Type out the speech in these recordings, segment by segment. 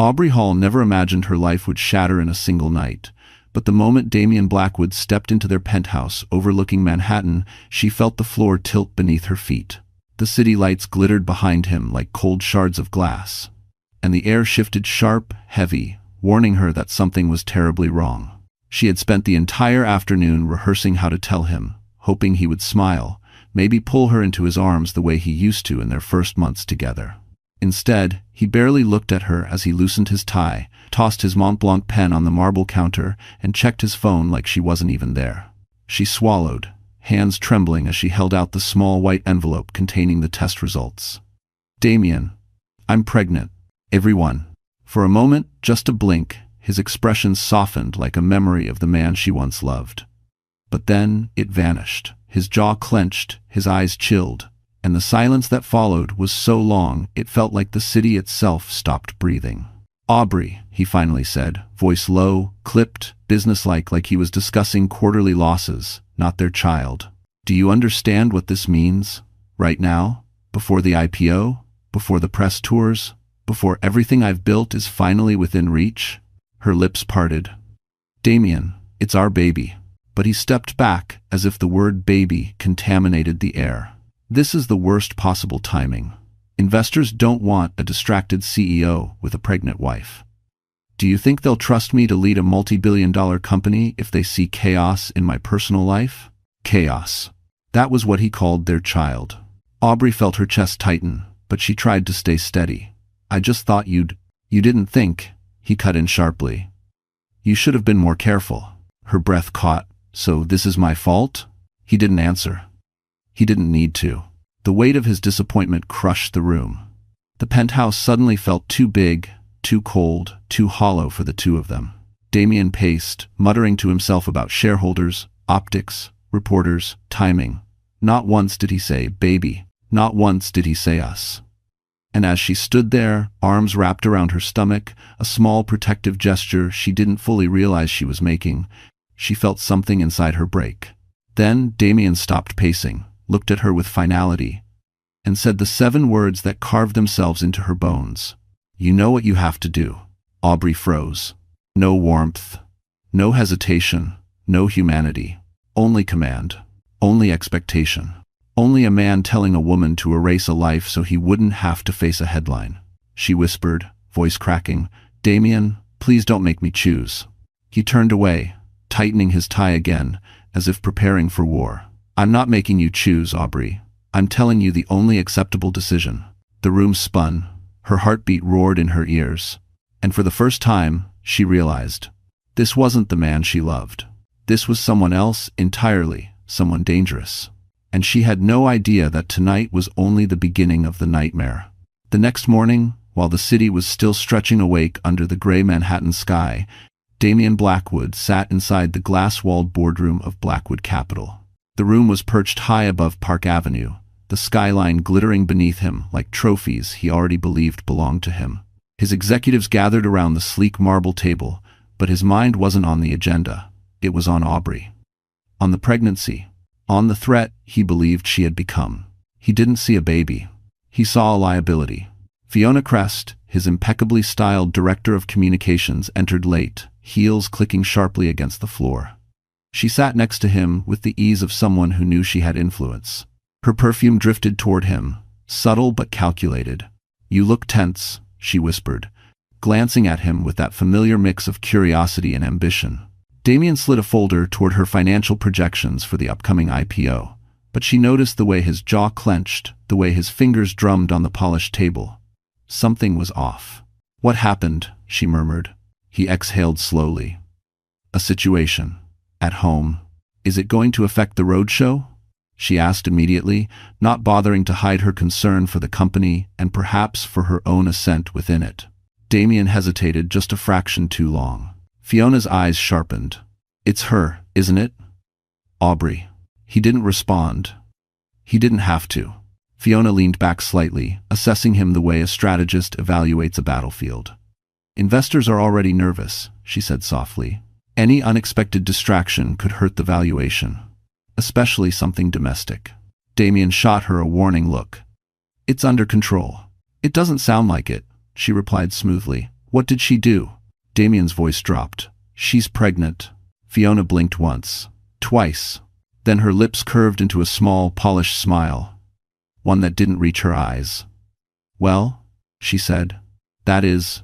Aubrey Hall never imagined her life would shatter in a single night, but the moment Damian Blackwood stepped into their penthouse overlooking Manhattan, she felt the floor tilt beneath her feet. The city lights glittered behind him like cold shards of glass, and the air shifted sharp, heavy, warning her that something was terribly wrong. She had spent the entire afternoon rehearsing how to tell him, hoping he would smile, maybe pull her into his arms the way he used to in their first months together. Instead, he barely looked at her as he loosened his tie, tossed his Mont Blanc pen on the marble counter, and checked his phone like she wasn't even there. She swallowed, hands trembling as she held out the small white envelope containing the test results. "Damian, I'm pregnant. Everyone." For a moment, just a blink, his expression softened like a memory of the man she once loved. But then it vanished. His jaw clenched, his eyes chilled, and the silence that followed was so long it felt like the city itself stopped breathing. "Aubrey," he finally said, voice low, clipped, businesslike, like he was discussing quarterly losses, not their child. "Do you understand what this means? Right now? Before the IPO? Before the press tours? Before everything I've built is finally within reach?" Her lips parted. "Damian, it's our baby." But he stepped back as if the word baby contaminated the air. "This is the worst possible timing. Investors don't want a distracted CEO with a pregnant wife. Do you think they'll trust me to lead a multi-billion-dollar company if they see chaos in my personal life?" Chaos. That was what he called their child. Aubrey felt her chest tighten, but she tried to stay steady. "I just thought You didn't think," he cut in sharply. "You should have been more careful." Her breath caught. "So this is my fault?" He didn't answer. He didn't need to. The weight of his disappointment crushed the room. The penthouse suddenly felt too big, too cold, too hollow for the two of them. Damian paced, muttering to himself about shareholders, optics, reporters, timing. Not once did he say baby. Not once did he say us. And as she stood there, arms wrapped around her stomach, a small protective gesture she didn't fully realize she was making, she felt something inside her break. Then Damian stopped pacing, looked at her with finality, and said the 7 words that carved themselves into her bones. "You know what you have to do." Aubrey froze. No warmth, no hesitation, no humanity. Only command. Only expectation. Only a man telling a woman to erase a life so he wouldn't have to face a headline. She whispered, voice cracking, "Damian, please don't make me choose." He turned away, tightening his tie again, as if preparing for war. "I'm not making you choose, Aubrey. I'm telling you the only acceptable decision." The room spun, her heartbeat roared in her ears, and for the first time, she realized, this wasn't the man she loved. This was someone else entirely, someone dangerous. And she had no idea that tonight was only the beginning of the nightmare. The next morning, while the city was still stretching awake under the gray Manhattan sky, Damian Blackwood sat inside the glass-walled boardroom of Blackwood Capital. The room was perched high above Park Avenue, the skyline glittering beneath him like trophies he already believed belonged to him. His executives gathered around the sleek marble table, but his mind wasn't on the agenda. It was on Aubrey. On the pregnancy. On the threat he believed she had become. He didn't see a baby. He saw a liability. Fiona Crest, his impeccably styled director of communications, entered late, heels clicking sharply against the floor. She sat next to him with the ease of someone who knew she had influence. Her perfume drifted toward him, subtle but calculated. "You look tense," she whispered, glancing at him with that familiar mix of curiosity and ambition. Damian slid a folder toward her financial projections for the upcoming IPO, but she noticed the way his jaw clenched, the way his fingers drummed on the polished table. Something was off. "What happened?" she murmured. He exhaled slowly. "A situation. At home. Is it going to affect the roadshow?" she asked immediately, not bothering to hide her concern for the company and perhaps for her own ascent within it. Damian hesitated just a fraction too long. Fiona's eyes sharpened. "It's her, isn't it?" "Aubrey." He didn't respond. He didn't have to. Fiona leaned back slightly, assessing him the way a strategist evaluates a battlefield. "Investors are already nervous," she said softly. "Any unexpected distraction could hurt the valuation, especially something domestic." Damian shot her a warning look. "It's under control." "It doesn't sound like it," she replied smoothly. What did she do? Damien's voice dropped. She's pregnant. Fiona blinked once. Twice. Then her lips curved into a small, polished smile. One that didn't reach her eyes. Well, she said. That is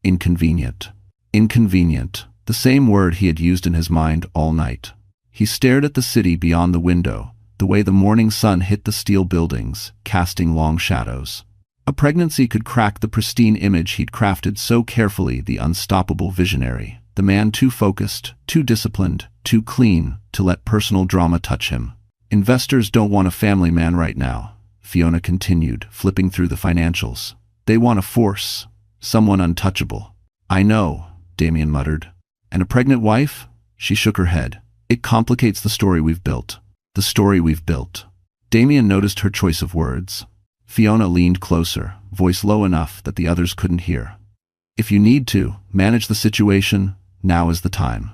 inconvenient. Inconvenient. The same word he had used in his mind all night. He stared at the city beyond the window, the way the morning sun hit the steel buildings, casting long shadows. A pregnancy could crack the pristine image he'd crafted so carefully, the unstoppable visionary, the man too focused, too disciplined, too clean to let personal drama touch him. Investors don't want a family man right now, Fiona continued, flipping through the financials. They want a force, someone untouchable. I know, Damien muttered. And a pregnant wife? She shook her head. It complicates the story we've built. The story we've built. Damien noticed her choice of words. Fiona leaned closer, voice low enough that the others couldn't hear. If you need to manage the situation, now is the time.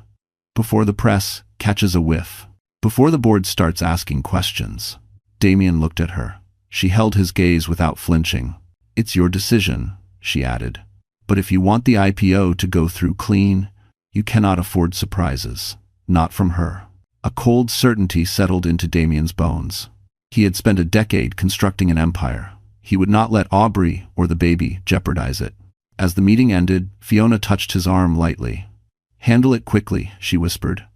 Before the press catches a whiff. Before the board starts asking questions. Damien looked at her. She held his gaze without flinching. It's your decision, she added. But if you want the IPO to go through clean, you cannot afford surprises. Not from her. A cold certainty settled into Damien's bones. He had spent a decade constructing an empire. He would not let Aubrey or the baby jeopardize it. As the meeting ended, Fiona touched his arm lightly. Handle it quickly, she whispered.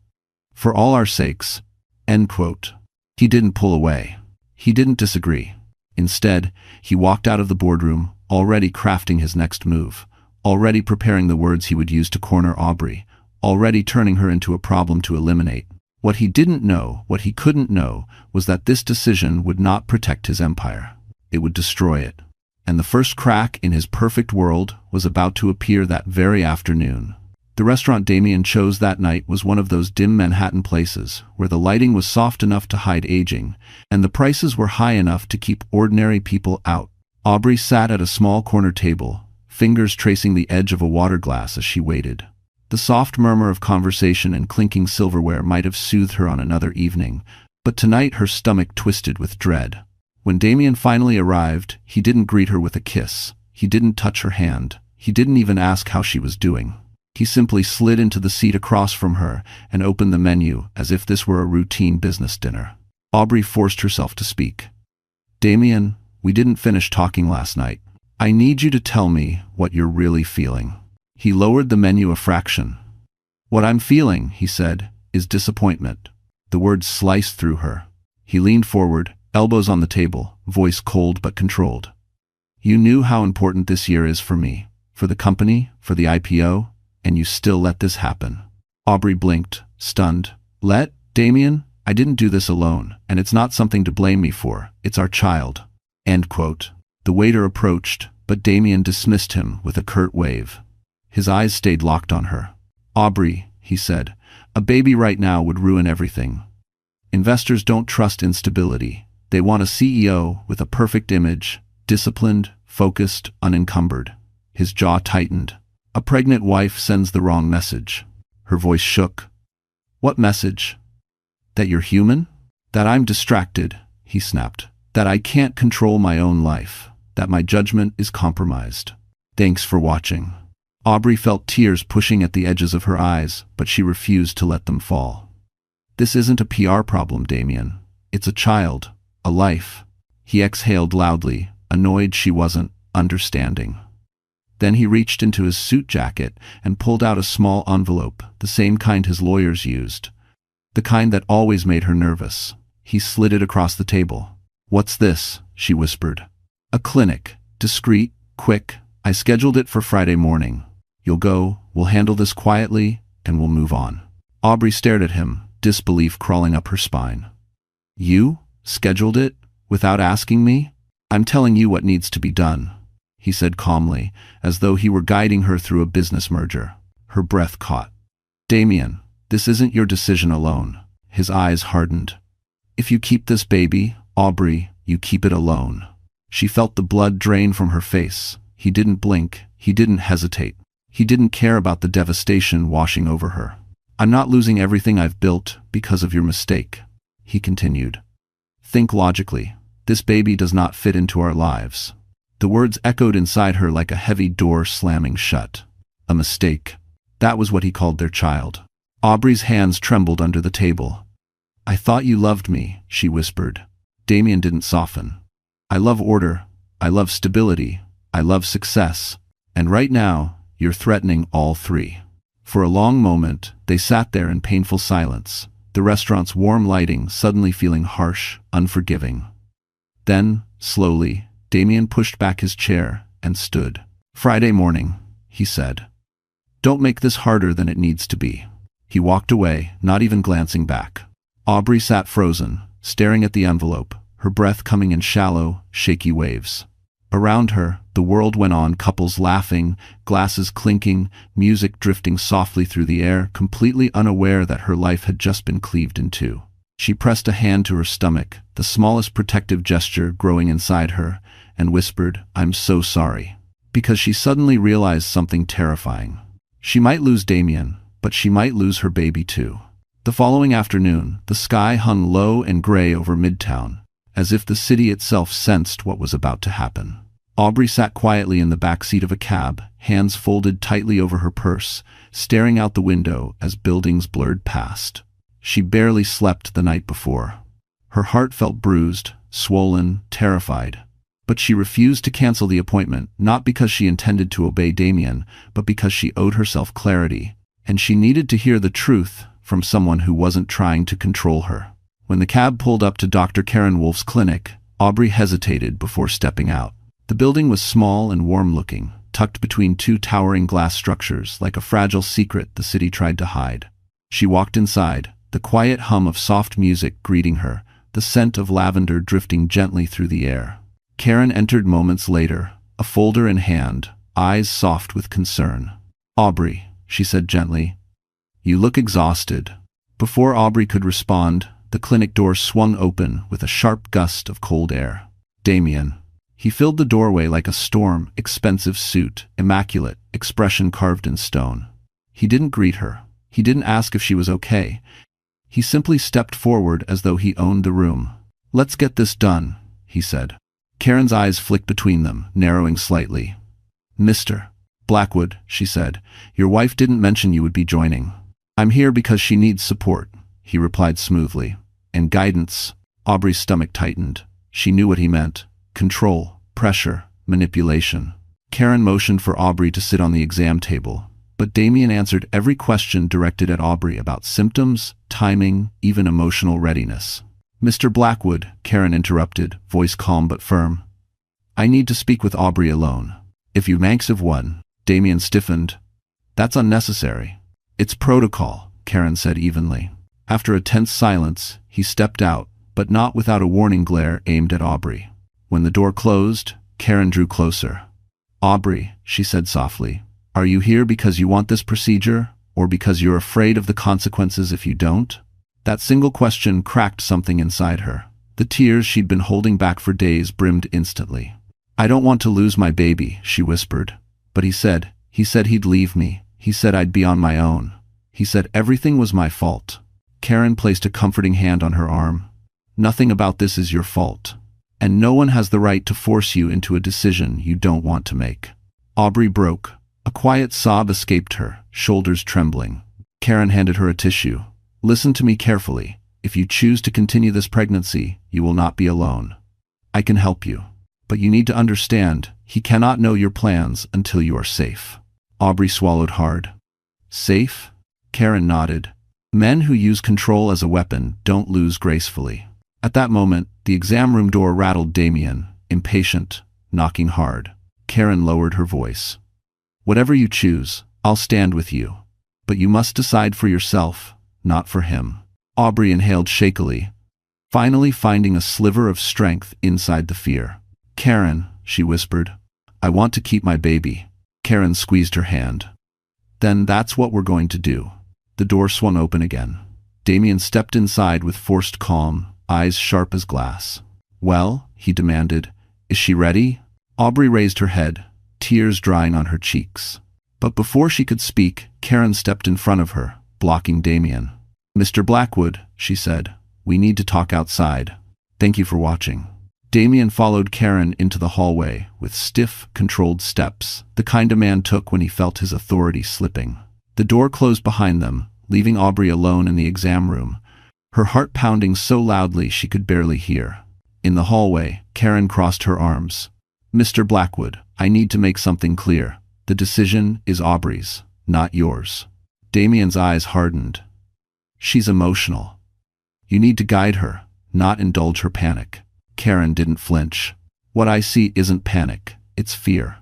For all our sakes. End quote. He didn't pull away. He didn't disagree. Instead, he walked out of the boardroom, already crafting his next move, already preparing the words he would use to corner Aubrey, already turning her into a problem to eliminate. What he didn't know, what he couldn't know, was that this decision would not protect his empire. It would destroy it. And the first crack in his perfect world was about to appear that very afternoon. The restaurant Damien chose that night was one of those dim Manhattan places where the lighting was soft enough to hide aging, and the prices were high enough to keep ordinary people out. Aubrey sat at a small corner table, fingers tracing the edge of a water glass as she waited. The soft murmur of conversation and clinking silverware might have soothed her on another evening, but tonight her stomach twisted with dread. When Damien finally arrived, he didn't greet her with a kiss. He didn't touch her hand. He didn't even ask how she was doing. He simply slid into the seat across from her and opened the menu as if this were a routine business dinner. Aubrey forced herself to speak. Damien, we didn't finish talking last night. I need you to tell me what you're really feeling. He lowered the menu a fraction. What I'm feeling, he said, is disappointment. The words sliced through her. He leaned forward, elbows on the table, voice cold but controlled. You knew how important this year is for me, for the company, for the IPO, and you still let this happen. Aubrey blinked, stunned. Let, Damien? I didn't do this alone, and it's not something to blame me for. It's our child. End quote. The waiter approached, but Damien dismissed him with a curt wave. His eyes stayed locked on her. Aubrey, he said, a baby right now would ruin everything. Investors don't trust instability. They want a CEO with a perfect image, disciplined, focused, unencumbered. His jaw tightened. A pregnant wife sends the wrong message. Her voice shook. What message? That you're human? That I'm distracted, he snapped. That I can't control my own life. That my judgment is compromised. Thanks for watching. Aubrey felt tears pushing at the edges of her eyes, but she refused to let them fall. This isn't a PR problem, Damien. It's a child, a life. He exhaled loudly, annoyed she wasn't understanding. Then he reached into his suit jacket and pulled out a small envelope, the same kind his lawyers used. The kind that always made her nervous. He slid it across the table. What's this? She whispered. A clinic. Discreet, quick. I scheduled it for Friday morning. You'll go, we'll handle this quietly, and we'll move on. Aubrey stared at him, disbelief crawling up her spine. You? Scheduled it? Without asking me? I'm telling you what needs to be done, he said calmly, as though he were guiding her through a business merger. Her breath caught. Damien, this isn't your decision alone. His eyes hardened. If you keep this baby, Aubrey, you keep it alone. She felt the blood drain from her face. He didn't blink. He didn't hesitate. He didn't care about the devastation washing over her. I'm not losing everything I've built because of your mistake, he continued. Think logically. This baby does not fit into our lives. The words echoed inside her like a heavy door slamming shut. a mistake. That was what he called their child. Aubrey's hands trembled under the table. "I thought you loved me," she whispered. Damien didn't soften. "I love order. I love stability. I love success. And right now, you're threatening all three." For a long moment, they sat there in painful silence, the restaurant's warm lighting suddenly feeling harsh, unforgiving. Then, slowly, Damien pushed back his chair and stood. "Friday morning," he said. "Don't make this harder than it needs to be." He walked away, not even glancing back. Aubrey sat frozen, staring at the envelope, her breath coming in shallow, shaky waves. Around her, the world went on, couples laughing, glasses clinking, music drifting softly through the air, completely unaware that her life had just been cleaved in two. She pressed a hand to her stomach, the smallest protective gesture growing inside her, and whispered, "I'm so sorry." Because she suddenly realized something terrifying. She might lose Damien, but she might lose her baby too. The following afternoon, the sky hung low and gray over Midtown, as if the city itself sensed what was about to happen. Aubrey sat quietly in the back seat of a cab, hands folded tightly over her purse, staring out the window as buildings blurred past. She barely slept the night before. Her heart felt bruised, swollen, terrified. But she refused to cancel the appointment, not because she intended to obey Damien, but because she owed herself clarity, and she needed to hear the truth from someone who wasn't trying to control her. When the cab pulled up to Dr. Karen Wolf's clinic, Aubrey hesitated before stepping out. The building was small and warm-looking, tucked between two towering glass structures like a fragile secret the city tried to hide. She walked inside, the quiet hum of soft music greeting her, the scent of lavender drifting gently through the air. Karen entered moments later, a folder in hand, eyes soft with concern. "Aubrey," she said gently, "you look exhausted." Before Aubrey could respond, the clinic door swung open with a sharp gust of cold air. Damien. He filled the doorway like a storm, expensive suit, immaculate, expression carved in stone. He didn't greet her. He didn't ask if she was okay. He simply stepped forward as though he owned the room. "Let's get this done," he said. Karen's eyes flicked between them, narrowing slightly. "Mr. Blackwood," she said, "your wife didn't mention you would be joining." "I'm here because she needs support," he replied smoothly. "And guidance." Aubrey's stomach tightened. She knew what he meant. Control, pressure, manipulation. Karen motioned for Aubrey to sit on the exam table, but Damien answered every question directed at Aubrey about symptoms, timing, even emotional readiness. "Mr. Blackwood," Karen interrupted, voice calm but firm. "I need to speak with Aubrey alone." "If you manx have one," Damien stiffened. "That's unnecessary." "It's protocol," Karen said evenly. After a tense silence, he stepped out, but not without a warning glare aimed at Aubrey. When the door closed, Karen drew closer. "Aubrey," she said softly, "are you here because you want this procedure, or because you're afraid of the consequences if you don't?" That single question cracked something inside her. The tears she'd been holding back for days brimmed instantly. "I don't want to lose my baby," she whispered. "But he said he'd leave me. He said I'd be on my own. He said everything was my fault." Karen placed a comforting hand on her arm. "Nothing about this is your fault. And no one has the right to force you into a decision you don't want to make." Aubrey broke. A quiet sob escaped her, shoulders trembling. Karen handed her a tissue. "Listen to me carefully. If you choose to continue this pregnancy, you will not be alone. I can help you. But you need to understand, he cannot know your plans until you are safe." Aubrey swallowed hard. "Safe?" Karen nodded. "Men who use control as a weapon don't lose gracefully." At that moment, the exam room door rattled. Damien, impatient, knocking hard. Karen lowered her voice. "Whatever you choose, I'll stand with you. But you must decide for yourself, not for him." Aubrey inhaled shakily, finally finding a sliver of strength inside the fear. "Karen," she whispered, "I want to keep my baby." Karen squeezed her hand. "Then that's what we're going to do." The door swung open again. Damien stepped inside with forced calm, eyes sharp as glass. "Well," he demanded, "is she ready?" Aubrey raised her head, tears drying on her cheeks. But before she could speak, Karen stepped in front of her, blocking Damien. "Mr. Blackwood," she said, "we need to talk outside. Thank you for watching." Damien followed Karen into the hallway with stiff, controlled steps, the kind a man took when he felt his authority slipping. The door closed behind them, leaving Aubrey alone in the exam room, her heart pounding so loudly she could barely hear. In the hallway, Karen crossed her arms. "Mr. Blackwood, I need to make something clear. The decision is Aubrey's, not yours." Damien's eyes hardened. "She's emotional. You need to guide her, not indulge her panic." Karen didn't flinch. "What I see isn't panic, it's fear.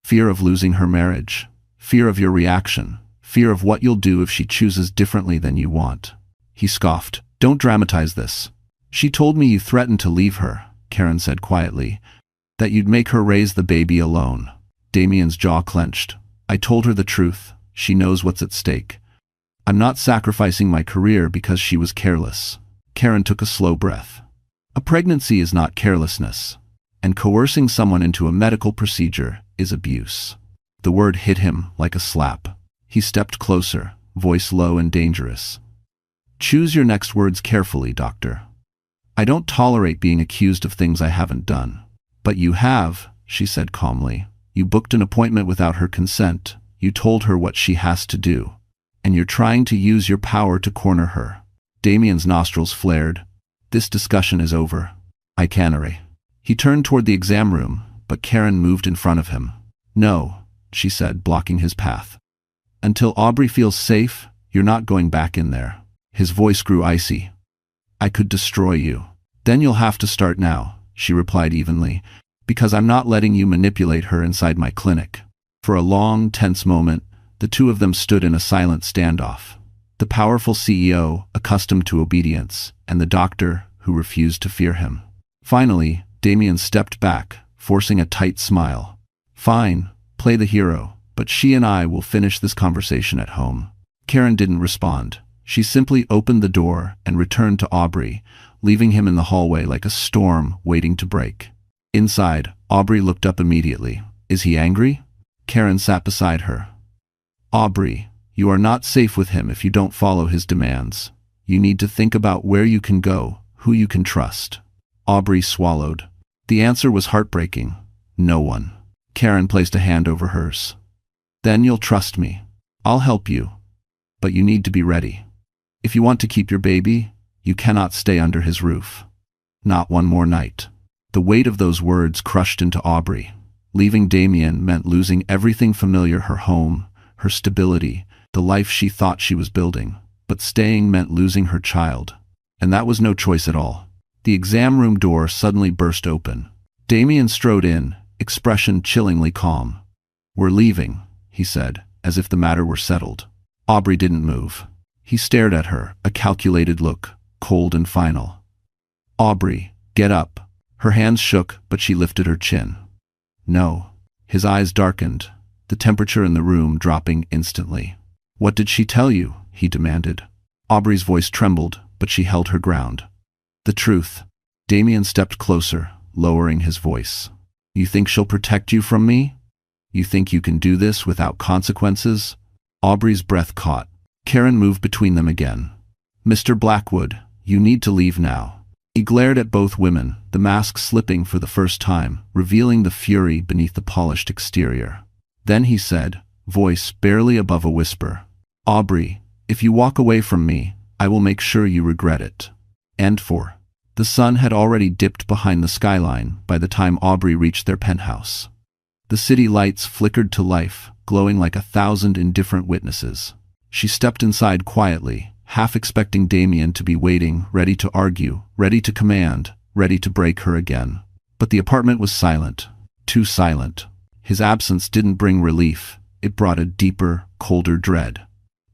Fear of losing her marriage. Fear of your reaction. Fear of what you'll do if she chooses differently than you want." He scoffed. "Don't dramatize this. She told me you threatened to leave her," Karen said quietly, "that you'd make her raise the baby alone." Damien's jaw clenched. "I told her the truth. She knows what's at stake. I'm not sacrificing my career because she was careless." Karen took a slow breath. A pregnancy is not carelessness, and coercing someone into a medical procedure is abuse. The word hit him like a slap. He stepped closer, voice low and dangerous. "Choose your next words carefully, doctor. I don't tolerate being accused of things I haven't done." "But you have," she said calmly. "You booked an appointment without her consent. You told her what she has to do. And you're trying to use your power to corner her." Damien's nostrils flared. "This discussion is over. I canary." He turned toward the exam room, but Karen moved in front of him. "No," she said, blocking his path. "Until Aubrey feels safe, you're not going back in there." His voice grew icy. "I could destroy you." "Then you'll have to start now," she replied evenly, "because I'm not letting you manipulate her inside my clinic." For a long, tense moment, the two of them stood in a silent standoff. The powerful CEO, accustomed to obedience, and the doctor, who refused to fear him. Finally, Damien stepped back, forcing a tight smile. "Fine, play the hero, but she and I will finish this conversation at home." Karen didn't respond. She simply opened the door and returned to Aubrey, leaving him in the hallway like a storm waiting to break. Inside, Aubrey looked up immediately. "Is he angry?" Karen sat beside her. "Aubrey, you are not safe with him if you don't follow his demands. You need to think about where you can go, who you can trust." Aubrey swallowed. The answer was heartbreaking. No one. Karen placed a hand over hers. "Then you'll trust me. I'll help you. But you need to be ready. If you want to keep your baby, you cannot stay under his roof. Not one more night." The weight of those words crushed into Aubrey. Leaving Damien meant losing everything familiar: her home, her stability, the life she thought she was building. But staying meant losing her child. And that was no choice at all. The exam room door suddenly burst open. Damien strode in, expression chillingly calm. "We're leaving," he said, as if the matter were settled. Aubrey didn't move. He stared at her, a calculated look, cold and final. "Aubrey, get up." Her hands shook, but she lifted her chin. "No." His eyes darkened, the temperature in the room dropping instantly. "What did she tell you?" he demanded. Aubrey's voice trembled, but she held her ground. "The truth." Damien stepped closer, lowering his voice. "You think she'll protect you from me? You think you can do this without consequences?" Aubrey's breath caught. Karen moved between them again. "Mr. Blackwood, you need to leave now." He glared at both women, the mask slipping for the first time, revealing the fury beneath the polished exterior. Then he said, voice barely above a whisper, "Aubrey, if you walk away from me, I will make sure you regret it." And for. The sun had already dipped behind the skyline by the time Aubrey reached their penthouse. The city lights flickered to life, glowing like 1,000 indifferent witnesses. She stepped inside quietly, half expecting Damien to be waiting, ready to argue, ready to command, ready to break her again. But the apartment was silent, too silent. His absence didn't bring relief, it brought a deeper, colder dread.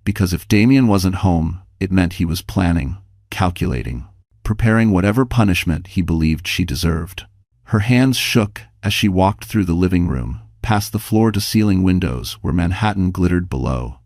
Because if Damien wasn't home, it meant he was planning, calculating, preparing whatever punishment he believed she deserved. Her hands shook as she walked through the living room, past the floor-to-ceiling windows where Manhattan glittered below.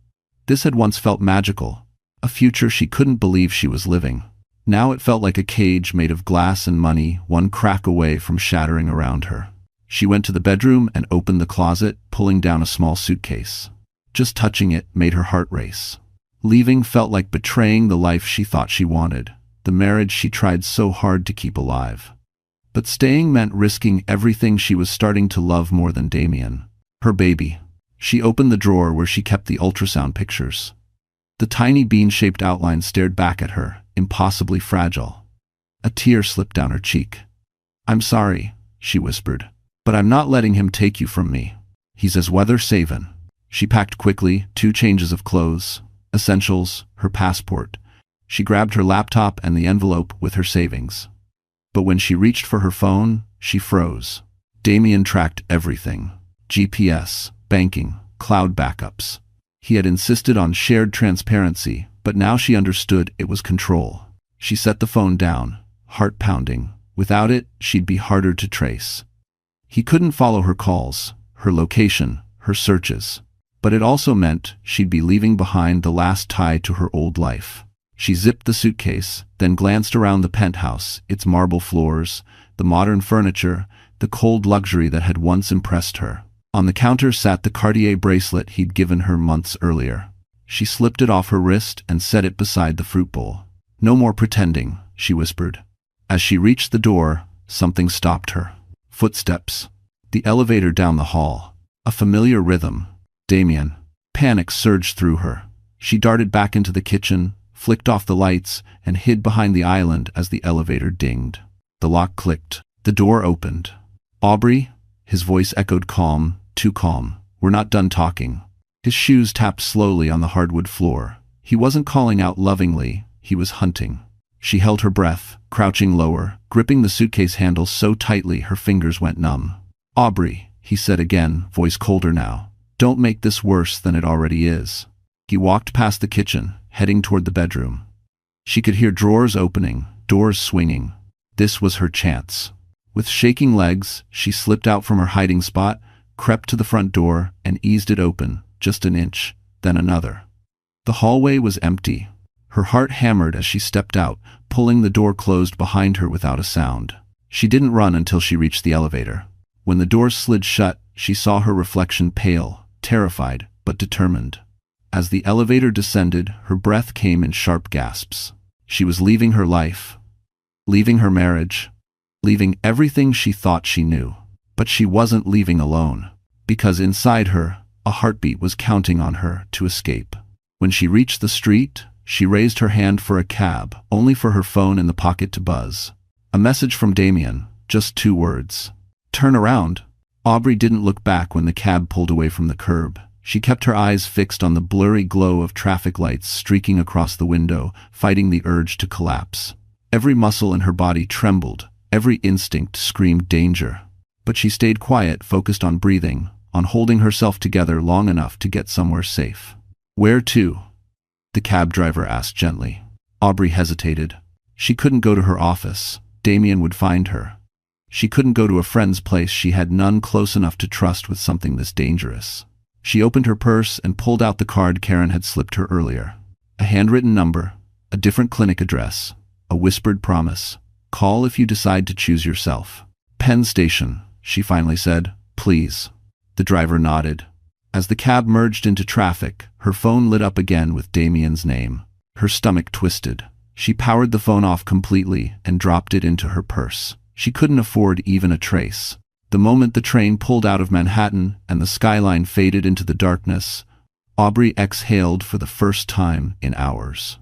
This had once felt magical, a future she couldn't believe she was living. Now it felt like a cage made of glass and money, one crack away from shattering around her. She went to the bedroom and opened the closet, pulling down a small suitcase. Just touching it made her heart race. Leaving felt like betraying the life she thought she wanted, the marriage she tried so hard to keep alive. But staying meant risking everything she was starting to love more than Damien. Her baby. She opened the drawer where she kept the ultrasound pictures. The tiny bean-shaped outline stared back at her, impossibly fragile. A tear slipped down her cheek. "I'm sorry," she whispered, "but I'm not letting him take you from me. He's as weather-savin'." She packed quickly, 2 changes of clothes, essentials, her passport. She grabbed her laptop and the envelope with her savings. But when she reached for her phone, she froze. Damien tracked everything. GPS, banking, cloud backups. He had insisted on shared transparency, but now she understood it was control. She set the phone down, heart pounding. Without it, she'd be harder to trace. He couldn't follow her calls, her location, her searches. But it also meant she'd be leaving behind the last tie to her old life. She zipped the suitcase, then glanced around the penthouse, its marble floors, the modern furniture, the cold luxury that had once impressed her. On the counter sat the Cartier bracelet he'd given her months earlier. She slipped it off her wrist and set it beside the fruit bowl. "No more pretending," she whispered. As she reached the door, something stopped her. Footsteps. The elevator down the hall. A familiar rhythm. Damien. Panic surged through her. She darted back into the kitchen, flicked off the lights, and hid behind the island as the elevator dinged. The lock clicked. The door opened. "Aubrey?" His voice echoed calm, too calm. "We're not done talking." His shoes tapped slowly on the hardwood floor. He wasn't calling out lovingly, he was hunting. She held her breath, crouching lower, gripping the suitcase handle so tightly her fingers went numb. "Aubrey," he said again, voice colder now. "Don't make this worse than it already is." He walked past the kitchen, heading toward the bedroom. She could hear drawers opening, doors swinging. This was her chance. With shaking legs, she slipped out from her hiding spot, crept to the front door, and eased it open, just an inch, then another. The hallway was empty. Her heart hammered as she stepped out, pulling the door closed behind her without a sound. She didn't run until she reached the elevator. When the doors slid shut, she saw her reflection pale, terrified, but determined. As the elevator descended, her breath came in sharp gasps. She was leaving her life, leaving her marriage, leaving everything she thought she knew. But she wasn't leaving alone, because inside her, a heartbeat was counting on her to escape. When she reached the street, she raised her hand for a cab, only for her phone in the pocket to buzz. A message from Damien, just 2 words. "Turn around." Aubrey didn't look back when the cab pulled away from the curb. She kept her eyes fixed on the blurry glow of traffic lights streaking across the window, fighting the urge to collapse. Every muscle in her body trembled, every instinct screamed danger. But she stayed quiet, focused on breathing, on holding herself together long enough to get somewhere safe. "Where to?" the cab driver asked gently. Aubrey hesitated. She couldn't go to her office. Damien would find her. She couldn't go to a friend's place. She had none close enough to trust with something this dangerous. She opened her purse and pulled out the card Karen had slipped her earlier. A handwritten number, a different clinic address, a whispered promise. "Call if you decide to choose yourself." "Penn Station," she finally said. "Please." The driver nodded. As the cab merged into traffic, her phone lit up again with Damien's name. Her stomach twisted. She powered the phone off completely and dropped it into her purse. She couldn't afford even a trace. The moment the train pulled out of Manhattan and the skyline faded into the darkness, Aubrey exhaled for the first time in hours.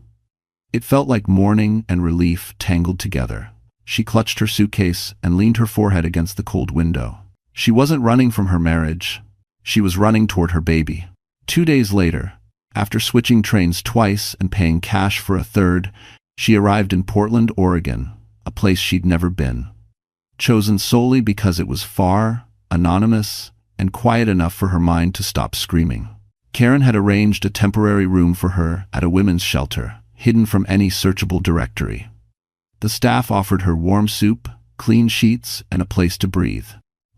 It felt like mourning and relief tangled together. She clutched her suitcase and leaned her forehead against the cold window. She wasn't running from her marriage. She was running toward her baby. 2 days later, after switching trains twice and paying cash for a third, she arrived in Portland, Oregon, a place she'd never been. Chosen solely because it was far, anonymous, and quiet enough for her mind to stop screaming. Karen had arranged a temporary room for her at a women's shelter, hidden from any searchable directory. The staff offered her warm soup, clean sheets, and a place to breathe.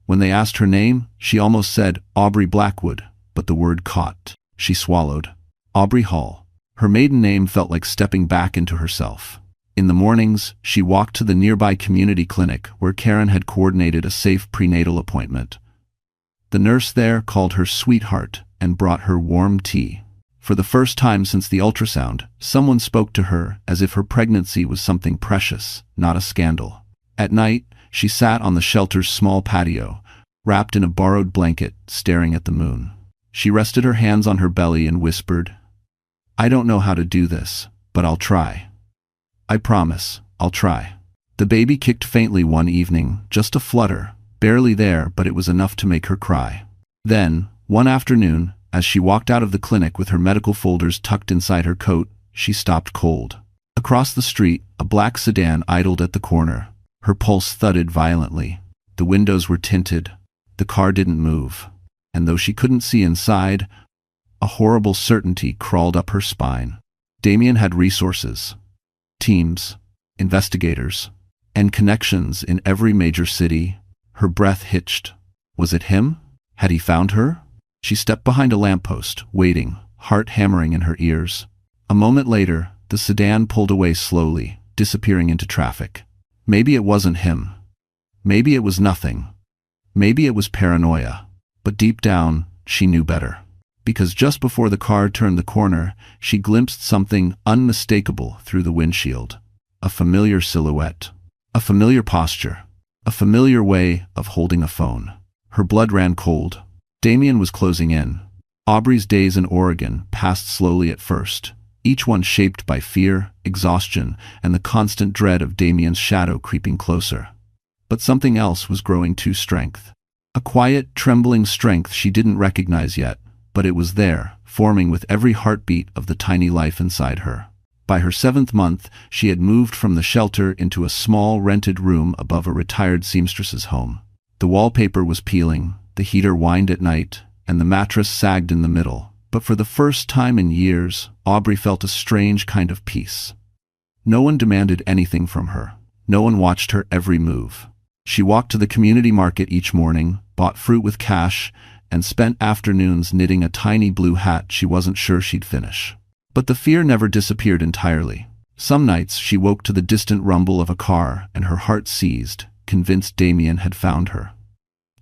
When they asked her name, she almost said Aubrey Blackwood, but the word caught. She swallowed. Aubrey Hall. Her maiden name felt like stepping back into herself. In the mornings, she walked to the nearby community clinic where Karen had coordinated a safe prenatal appointment. The nurse there called her sweetheart and brought her warm tea. For the first time since the ultrasound, someone spoke to her as if her pregnancy was something precious, not a scandal. At night, She sat on the shelter's small patio, wrapped in a borrowed blanket, staring at the moon. She rested her hands on her belly and whispered, "I don't know how to do this, but I'll try. I promise, I'll try." The baby kicked faintly one evening, just a flutter, barely there, but it was enough to make her cry. Then, one afternoon, as she walked out of the clinic with her medical folders tucked inside her coat, she stopped cold. Across the street, a black sedan idled at the corner. Her pulse thudded violently. The windows were tinted. The car didn't move. And though she couldn't see inside, a horrible certainty crawled up her spine. Damien had resources, teams, investigators, and connections in every major city. Her breath hitched. Was it him? Had he found her? She stepped behind a lamppost, waiting, heart hammering in her ears. A moment later, the sedan pulled away slowly, disappearing into traffic. Maybe it wasn't him. Maybe it was nothing. Maybe it was paranoia. But deep down, she knew better. Because just before the car turned the corner, she glimpsed something unmistakable through the windshield. A familiar silhouette. A familiar posture. A familiar way of holding a phone. Her blood ran cold. Damien was closing in. Aubrey's days in Oregon passed slowly at first, each one shaped by fear, exhaustion, and the constant dread of Damien's shadow creeping closer. But something else was growing too strength. A quiet, trembling strength she didn't recognize yet, but it was there, forming with every heartbeat of the tiny life inside her. By her 7th month, she had moved from the shelter into a small, rented room above a retired seamstress's home. The wallpaper was peeling, the heater whined at night, and the mattress sagged in the middle. But for the first time in years, Aubrey felt a strange kind of peace. No one demanded anything from her. No one watched her every move. She walked to the community market each morning, bought fruit with cash, and spent afternoons knitting a tiny blue hat she wasn't sure she'd finish. But the fear never disappeared entirely. Some nights she woke to the distant rumble of a car and her heart seized, convinced Damien had found her.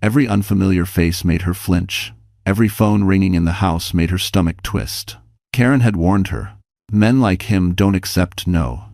Every unfamiliar face made her flinch. Every phone ringing in the house made her stomach twist. Karen had warned her. Men like him don't accept no.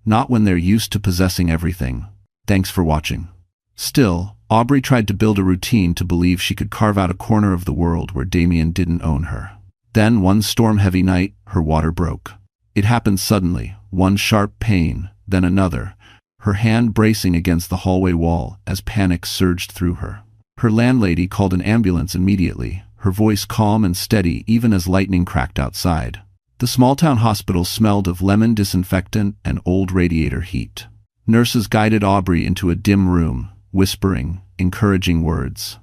Not when they're used to possessing everything. Thanks for watching. Still, Aubrey tried to build a routine to believe she could carve out a corner of the world where Damien didn't own her. Then, one storm-heavy night, her water broke. It happened suddenly, one sharp pain, then another, her hand bracing against the hallway wall as panic surged through her. Her landlady called an ambulance immediately, her voice calm and steady even as lightning cracked outside. The small-town hospital smelled of lemon disinfectant and old radiator heat. Nurses guided Aubrey into a dim room, whispering, encouraging words.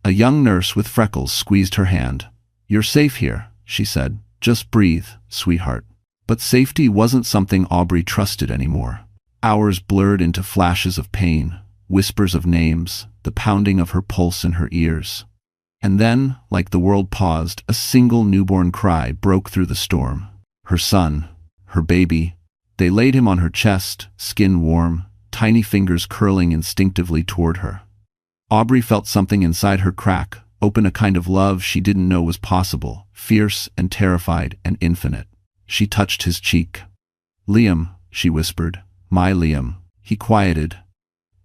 A young nurse with freckles squeezed her hand. "You're safe here," she said. "Just breathe, sweetheart." But safety wasn't something Aubrey trusted anymore. Hours blurred into flashes of pain, whispers of names, the pounding of her pulse in her ears. And then, like the world paused, a single newborn cry broke through the storm. Her son, her baby. They laid him on her chest, skin warm, tiny fingers curling instinctively toward her. Aubrey felt something inside her crack, open a kind of love she didn't know was possible, fierce and terrified and infinite. She touched his cheek. "Liam," she whispered. "My Liam." He quieted,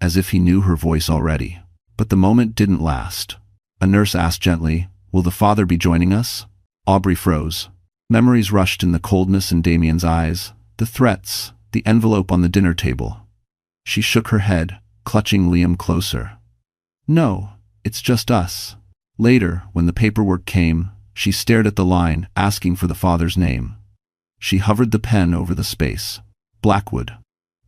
as if he knew her voice already. But the moment didn't last. A nurse asked gently, "Will the father be joining us?" Aubrey froze. Memories rushed in the coldness in Damien's eyes, the threats, the envelope on the dinner table. She shook her head, clutching Liam closer. "No, it's just us." Later, when the paperwork came, she stared at the line, asking for the father's name. She hovered the pen over the space. Blackwood.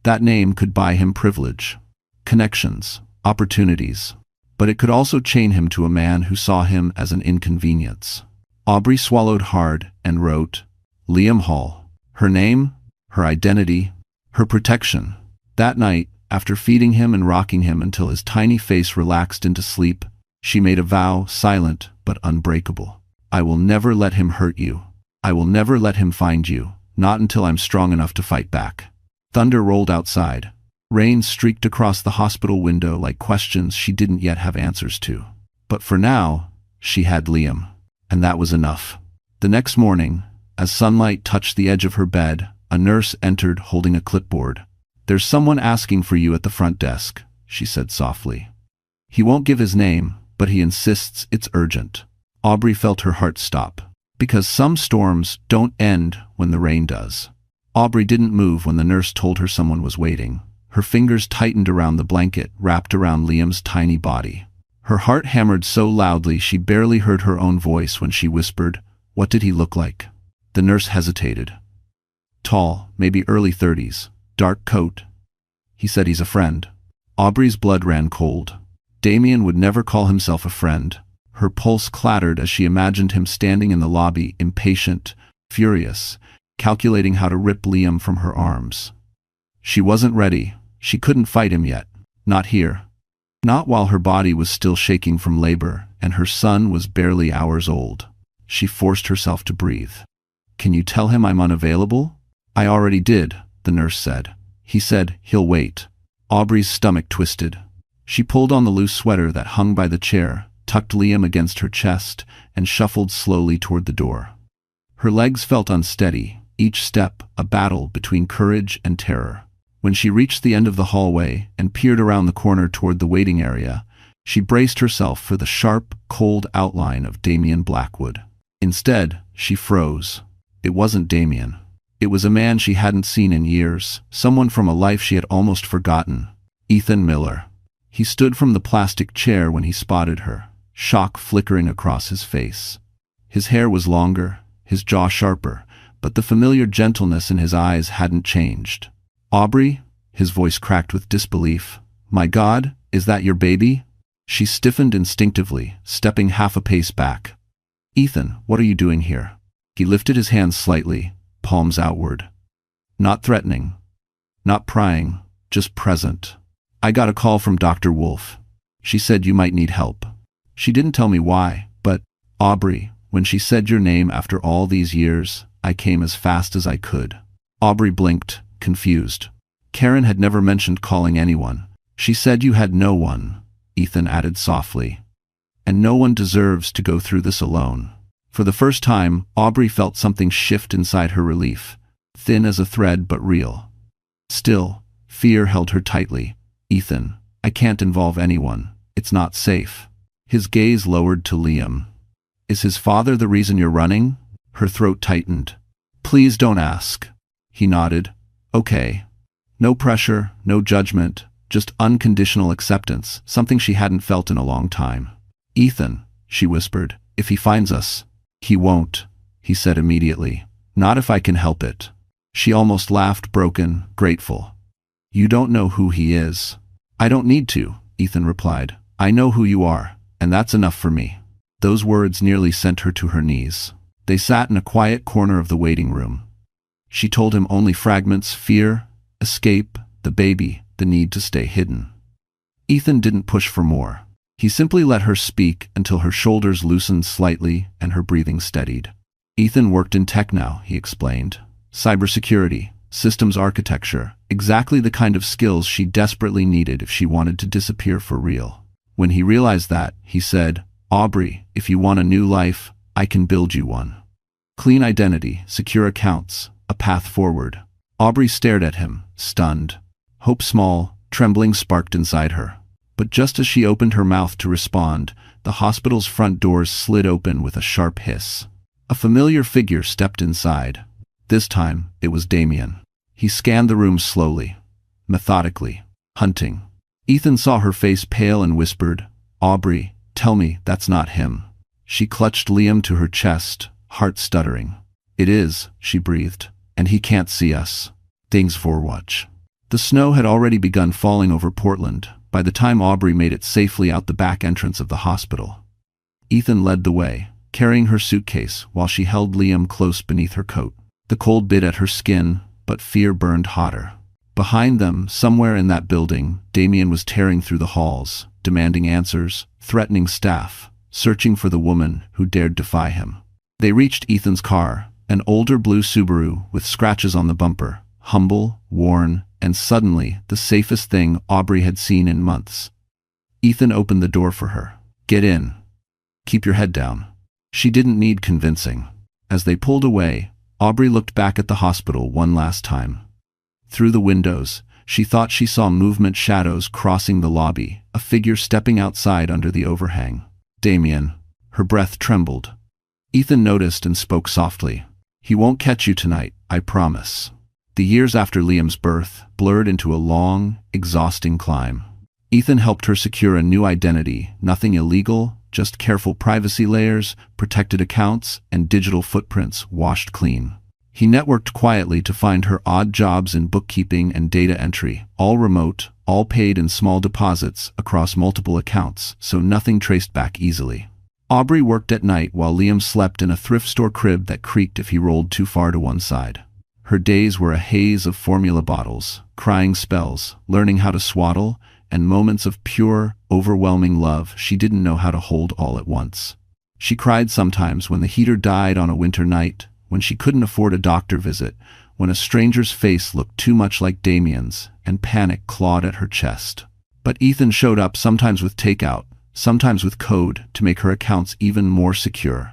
That name could buy him privilege, connections, opportunities. But it could also chain him to a man who saw him as an inconvenience. Aubrey swallowed hard and wrote, Liam Hall. Her name, her identity, her protection. That night, after feeding him and rocking him until his tiny face relaxed into sleep, she made a vow, silent but unbreakable. "I will never let him hurt you. I will never let him find you, not until I'm strong enough to fight back." Thunder rolled outside. Rain streaked across the hospital window like questions she didn't yet have answers to. But for now, she had Liam. And that was enough. The next morning, as sunlight touched the edge of her bed, a nurse entered holding a clipboard. "There's someone asking for you at the front desk," she said softly. He won't give his name, but he insists it's urgent. Aubrey felt her heart stop. Because some storms don't end when the rain does. Aubrey didn't move when the nurse told her someone was waiting. Her fingers tightened around the blanket wrapped around Liam's tiny body. Her heart hammered so loudly she barely heard her own voice when she whispered, "What did he look like?" The nurse hesitated. "Tall, maybe early 30s, dark coat." "He said he's a friend." Aubrey's blood ran cold. Damien would never call himself a friend. Her pulse clattered as she imagined him standing in the lobby, impatient, furious, calculating how to rip Liam from her arms. She wasn't ready. She couldn't fight him yet. Not here. Not while her body was still shaking from labor, and her son was barely hours old. She forced herself to breathe. "Can you tell him I'm unavailable?" "I already did," the nurse said. "He said he'll wait." Aubrey's stomach twisted. She pulled on the loose sweater that hung by the chair, tucked Liam against her chest, and shuffled slowly toward the door. Her legs felt unsteady, each step a battle between courage and terror. When she reached the end of the hallway and peered around the corner toward the waiting area, she braced herself for the sharp, cold outline of Damien Blackwood. Instead, she froze. It wasn't Damien. It was a man she hadn't seen in years, someone from a life she had almost forgotten. Ethan Miller. He stood from the plastic chair when he spotted her, shock flickering across his face. His hair was longer, his jaw sharper, but the familiar gentleness in his eyes hadn't changed. "Aubrey?" His voice cracked with disbelief. "My God, is that your baby?" She stiffened instinctively, stepping half a pace back. "Ethan, what are you doing here?" He lifted his hands slightly, palms outward. Not threatening, not prying, just present. "I got a call from Dr. Wolf. She said you might need help. She didn't tell me why, but, Aubrey, when she said your name after all these years, I came as fast as I could." Aubrey blinked, confused. Karen had never mentioned calling anyone. "She said you had no one," Ethan added softly. "And no one deserves to go through this alone." For the first time, Aubrey felt something shift inside her relief, thin as a thread but real. Still, fear held her tightly. "Ethan, I can't involve anyone. It's not safe." His gaze lowered to Liam. "Is his father the reason you're running?" Her throat tightened. "Please don't ask." He nodded. "Okay." No pressure, no judgment, just unconditional acceptance, something she hadn't felt in a long time. "Ethan," she whispered, "if he finds us." "He won't," he said immediately. "Not if I can help it." She almost laughed, broken, grateful. "You don't know who he is." "I don't need to," Ethan replied. "I know who you are, and that's enough for me." Those words nearly sent her to her knees. They sat in a quiet corner of the waiting room. She told him only fragments: fear, escape, the baby, the need to stay hidden. Ethan didn't push for more. He simply let her speak until her shoulders loosened slightly and her breathing steadied. Ethan worked in tech now, he explained. Cybersecurity, systems architecture, exactly the kind of skills she desperately needed if she wanted to disappear for real. When he realized that, he said, "Aubrey, if you want a new life, I can build you one. Clean identity, secure accounts, a path forward." Aubrey stared at him, stunned. Hope small, trembling sparked inside her. But just as she opened her mouth to respond, the hospital's front doors slid open with a sharp hiss. A familiar figure stepped inside. This time, it was Damien. He scanned the room slowly, methodically, hunting. Ethan saw her face pale and whispered, "Aubrey, tell me that's not him." She clutched Liam to her chest, heart stuttering. "It is," she breathed, "and he can't see us." Things for watch. The snow had already begun falling over Portland by the time Aubrey made it safely out the back entrance of the hospital. Ethan led the way, carrying her suitcase while she held Liam close beneath her coat. The cold bit at her skin, but fear burned hotter. Behind them, somewhere in that building, Damien was tearing through the halls, demanding answers, threatening staff, searching for the woman who dared defy him. They reached Ethan's car, an older blue Subaru with scratches on the bumper, humble, worn, and suddenly the safest thing Aubrey had seen in months. Ethan opened the door for her. "Get in. Keep your head down." She didn't need convincing. As they pulled away, Aubrey looked back at the hospital one last time. Through the windows, She thought she saw movement shadows crossing the lobby, a figure stepping outside under the overhang. Damien. Her breath trembled. Ethan noticed and spoke softly. He won't catch you tonight, I promise. The years after Liam's birth blurred into a long, exhausting climb. Ethan helped her secure a new identity, nothing illegal, just careful privacy layers, protected accounts, and digital footprints washed clean. He networked quietly to find her odd jobs in bookkeeping and data entry, all remote, all paid in small deposits across multiple accounts, so nothing traced back easily. Aubrey worked at night while Liam slept in a thrift store crib that creaked if he rolled too far to one side. Her days were a haze of formula bottles, crying spells, learning how to swaddle, and moments of pure, overwhelming love she didn't know how to hold all at once. She cried sometimes when the heater died on a winter night, when she couldn't afford a doctor visit, when a stranger's face looked too much like Damien's, and panic clawed at her chest. But Ethan showed up sometimes with takeout, sometimes with code to make her accounts even more secure,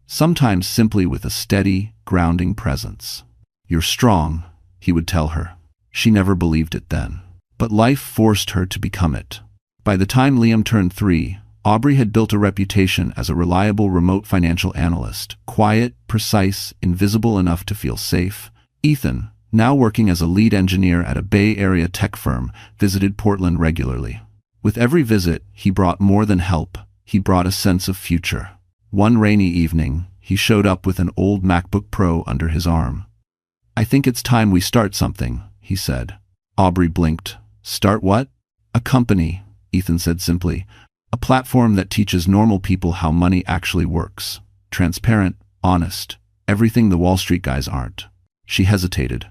sometimes simply with a steady, grounding presence. You're strong, he would tell her. She never believed it then. But life forced her to become it. By the time Liam turned 3, Aubrey had built a reputation as a reliable remote financial analyst, quiet, precise, invisible enough to feel safe. Ethan, now working as a lead engineer at a Bay Area tech firm, visited Portland regularly. With every visit, he brought more than help, he brought a sense of future. One rainy evening, he showed up with an old MacBook Pro under his arm. I think it's time we start something, he said. Aubrey blinked. Start what? A company, Ethan said simply. A platform that teaches normal people how money actually works. Transparent, honest, everything the Wall Street guys aren't. She hesitated.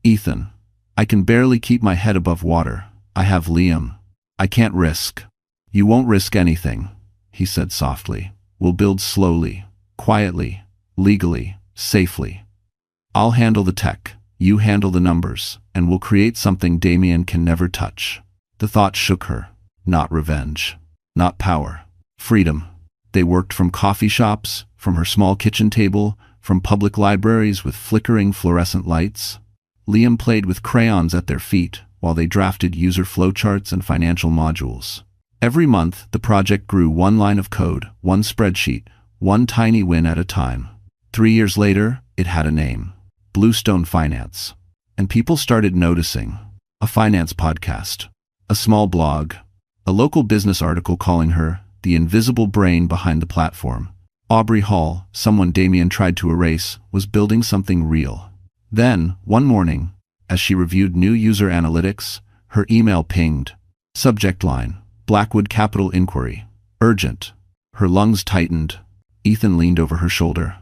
Ethan, I can barely keep my head above water. I have Liam. I can't risk. You won't risk anything, he said softly. We'll build slowly, quietly, legally, safely. I'll handle the tech, you handle the numbers, and we'll create something Damien can never touch. The thought shook her. Not revenge. Not power. Freedom. They worked from coffee shops, from her small kitchen table, from public libraries with flickering fluorescent lights. Liam played with crayons at their feet while they drafted user flowcharts and financial modules. Every month, the project grew one line of code, one spreadsheet, one tiny win at a time. 3 years later, it had a name. Bluestone Finance. And people started noticing. A finance podcast. A small blog. A local business article calling her the invisible brain behind the platform. Aubrey Hall, someone Damien tried to erase, was building something real. Then, one morning, as she reviewed new user analytics, her email pinged. Subject line, Blackwood Capital Inquiry. Urgent. Her lungs tightened. Ethan leaned over her shoulder.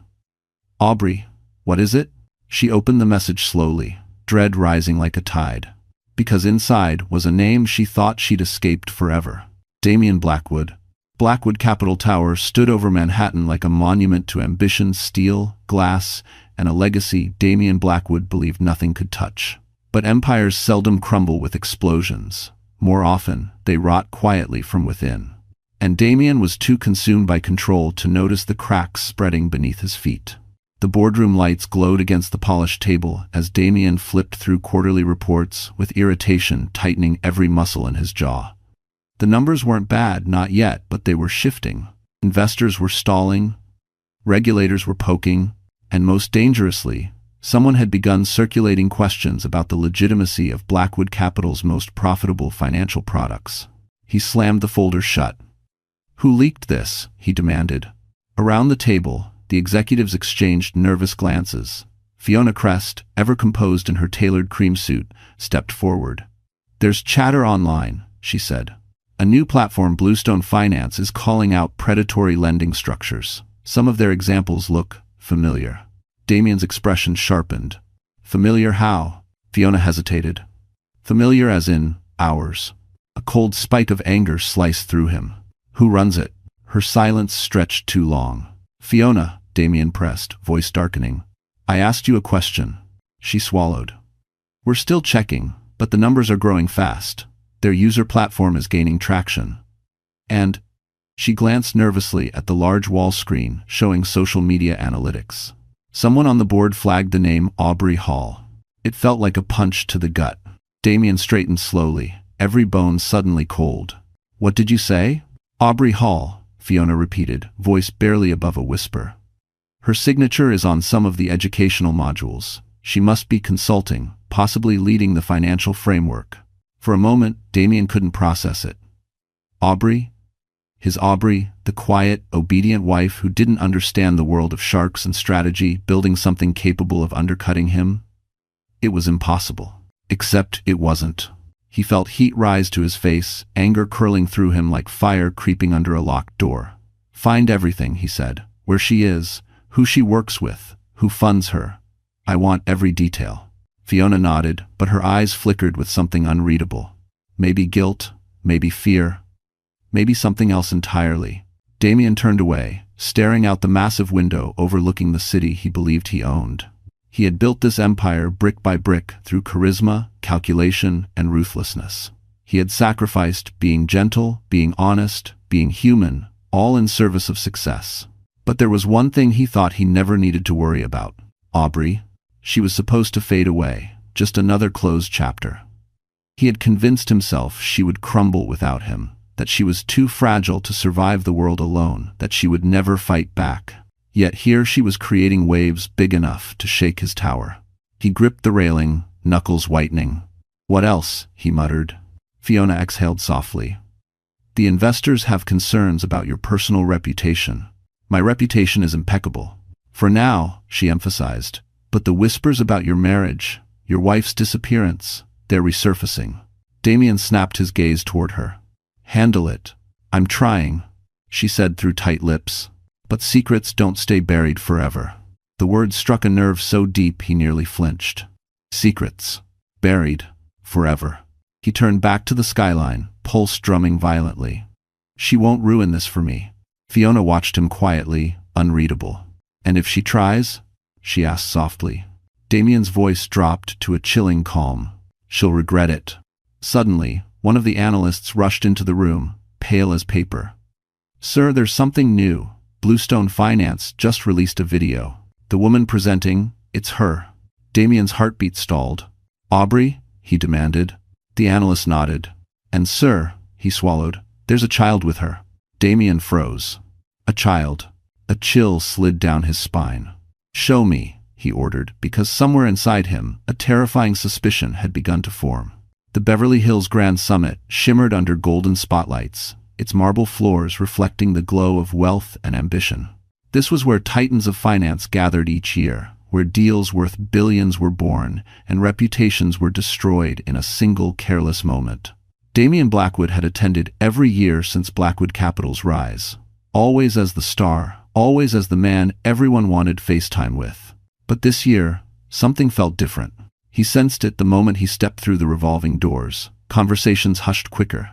Aubrey, what is it? She opened the message slowly, dread rising like a tide. Because inside was a name she thought she'd escaped forever. Damien Blackwood. Blackwood Capital Tower stood over Manhattan like a monument to ambition, steel, glass, and a legacy Damien Blackwood believed nothing could touch. But empires seldom crumble with explosions. More often, they rot quietly from within. And Damien was too consumed by control to notice the cracks spreading beneath his feet. The boardroom lights glowed against the polished table as Damien flipped through quarterly reports with irritation tightening every muscle in his jaw. The numbers weren't bad, not yet, but they were shifting. Investors were stalling, regulators were poking, and most dangerously, someone had begun circulating questions about the legitimacy of Blackwood Capital's most profitable financial products. He slammed the folder shut. Who leaked this? He demanded. Around the table, the executives exchanged nervous glances. Fiona Crest, ever composed in her tailored cream suit, stepped forward. There's chatter online, she said. A new platform, Bluestone Finance, is calling out predatory lending structures. Some of their examples look familiar. Damien's expression sharpened. Familiar how? Fiona hesitated. Familiar as in ours. A cold spike of anger sliced through him. Who runs it? Her silence stretched too long. Fiona, Damien pressed, voice darkening. I asked you a question. She swallowed. We're still checking, but the numbers are growing fast. Their user platform is gaining traction. And she glanced nervously at the large wall screen showing social media analytics. Someone on the board flagged the name Aubrey Hall. It felt like a punch to the gut. Damien straightened slowly, every bone suddenly cold. What did you say? Aubrey Hall, Fiona repeated, voice barely above a whisper. Her signature is on some of the educational modules. She must be consulting, possibly leading the financial framework. For a moment, Damien couldn't process it. Aubrey? His Aubrey, the quiet, obedient wife who didn't understand the world of sharks and strategy, building something capable of undercutting him? It was impossible. Except it wasn't. He felt heat rise to his face, anger curling through him like fire creeping under a locked door. Find everything, he said. Where she is, who she works with, who funds her. I want every detail. Fiona nodded, but her eyes flickered with something unreadable. Maybe guilt, maybe fear, maybe something else entirely. Damien turned away, staring out the massive window overlooking the city he believed he owned. He had built this empire brick by brick through charisma, calculation, and ruthlessness. He had sacrificed being gentle, being honest, being human, all in service of success. But there was one thing he thought he never needed to worry about. Aubrey. She was supposed to fade away, just another closed chapter. He had convinced himself she would crumble without him, that she was too fragile to survive the world alone, that she would never fight back. Yet here she was creating waves big enough to shake his tower. He gripped the railing, knuckles whitening. What else? He muttered. Fiona exhaled softly. The investors have concerns about your personal reputation. My reputation is impeccable. For now, she emphasized. But the whispers about your marriage, your wife's disappearance, they're resurfacing. Damien snapped his gaze toward her. Handle it. I'm trying, she said through tight lips. But secrets don't stay buried forever. The word struck a nerve so deep he nearly flinched. Secrets. Buried. Forever. He turned back to the skyline, pulse drumming violently. She won't ruin this for me. Fiona watched him quietly, unreadable. And if she tries? She asked softly. Damien's voice dropped to a chilling calm. She'll regret it. Suddenly, one of the analysts rushed into the room, pale as paper. Sir, there's something new. Bluestone Finance just released a video. The woman presenting, it's her. Damien's heartbeat stalled. Aubrey? He demanded. The analyst nodded. And sir, he swallowed, there's a child with her. Damien froze. A child. A chill slid down his spine. Show me, he ordered, because somewhere inside him, a terrifying suspicion had begun to form. The Beverly Hills Grand Summit shimmered under golden spotlights, its marble floors reflecting the glow of wealth and ambition. This was where titans of finance gathered each year, where deals worth billions were born and reputations were destroyed in a single careless moment. Damien Blackwood had attended every year since Blackwood Capital's rise, always as the star, always as the man everyone wanted FaceTime with. But this year, something felt different. He sensed it the moment he stepped through the revolving doors. Conversations hushed quicker.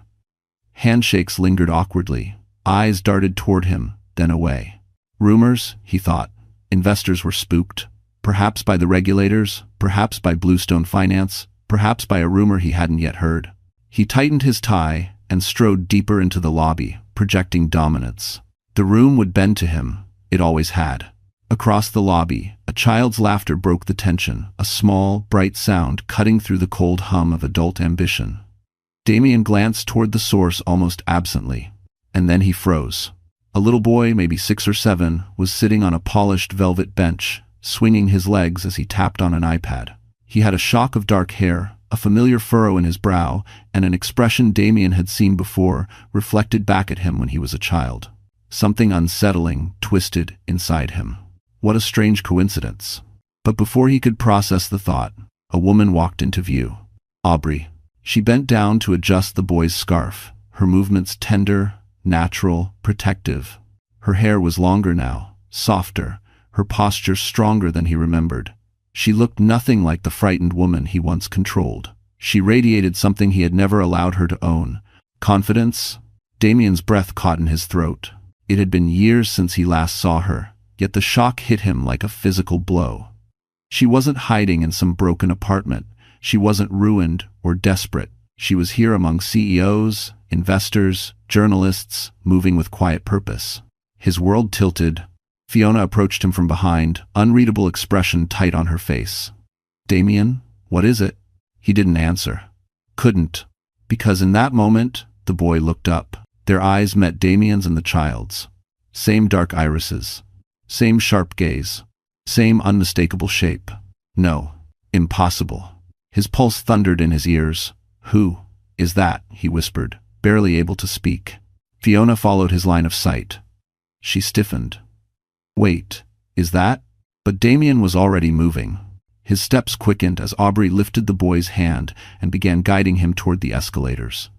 Handshakes lingered awkwardly. Eyes darted toward him, then away. Rumors, he thought. Investors were spooked. Perhaps by the regulators, perhaps by Bluestone Finance, perhaps by a rumor he hadn't yet heard. He tightened his tie and strode deeper into the lobby, projecting dominance. The room would bend to him. It always had. Across the lobby, a child's laughter broke the tension, a small, bright sound cutting through the cold hum of adult ambition. Damien glanced toward the source almost absently, and then he froze. A little boy, maybe 6 or 7, was sitting on a polished velvet bench, swinging his legs as he tapped on an iPad. He had a shock of dark hair, a familiar furrow in his brow, and an expression Damien had seen before reflected back at him when he was a child. Something unsettling twisted inside him. What a strange coincidence. But before he could process the thought, a woman walked into view. Aubrey. She bent down to adjust the boy's scarf, her movements tender, natural, protective. Her hair was longer now, softer, her posture stronger than he remembered. She looked nothing like the frightened woman he once controlled. She radiated something he had never allowed her to own. Confidence? Damien's breath caught in his throat. It had been years since he last saw her, yet the shock hit him like a physical blow. She wasn't hiding in some broken apartment. She wasn't ruined or desperate. She was here among CEOs, investors, journalists, moving with quiet purpose. His world tilted. Fiona approached him from behind, unreadable expression tight on her face. Damien, what is it? He didn't answer. Couldn't. Because in that moment, the boy looked up. Their eyes met Damien's and the child's. Same dark irises. Same sharp gaze. Same unmistakable shape. No. Impossible. His pulse thundered in his ears. Who is that? He whispered, barely able to speak. Fiona followed his line of sight. She stiffened. Wait, is that? But Damien was already moving. His steps quickened as Aubrey lifted the boy's hand and began guiding him toward the escalators.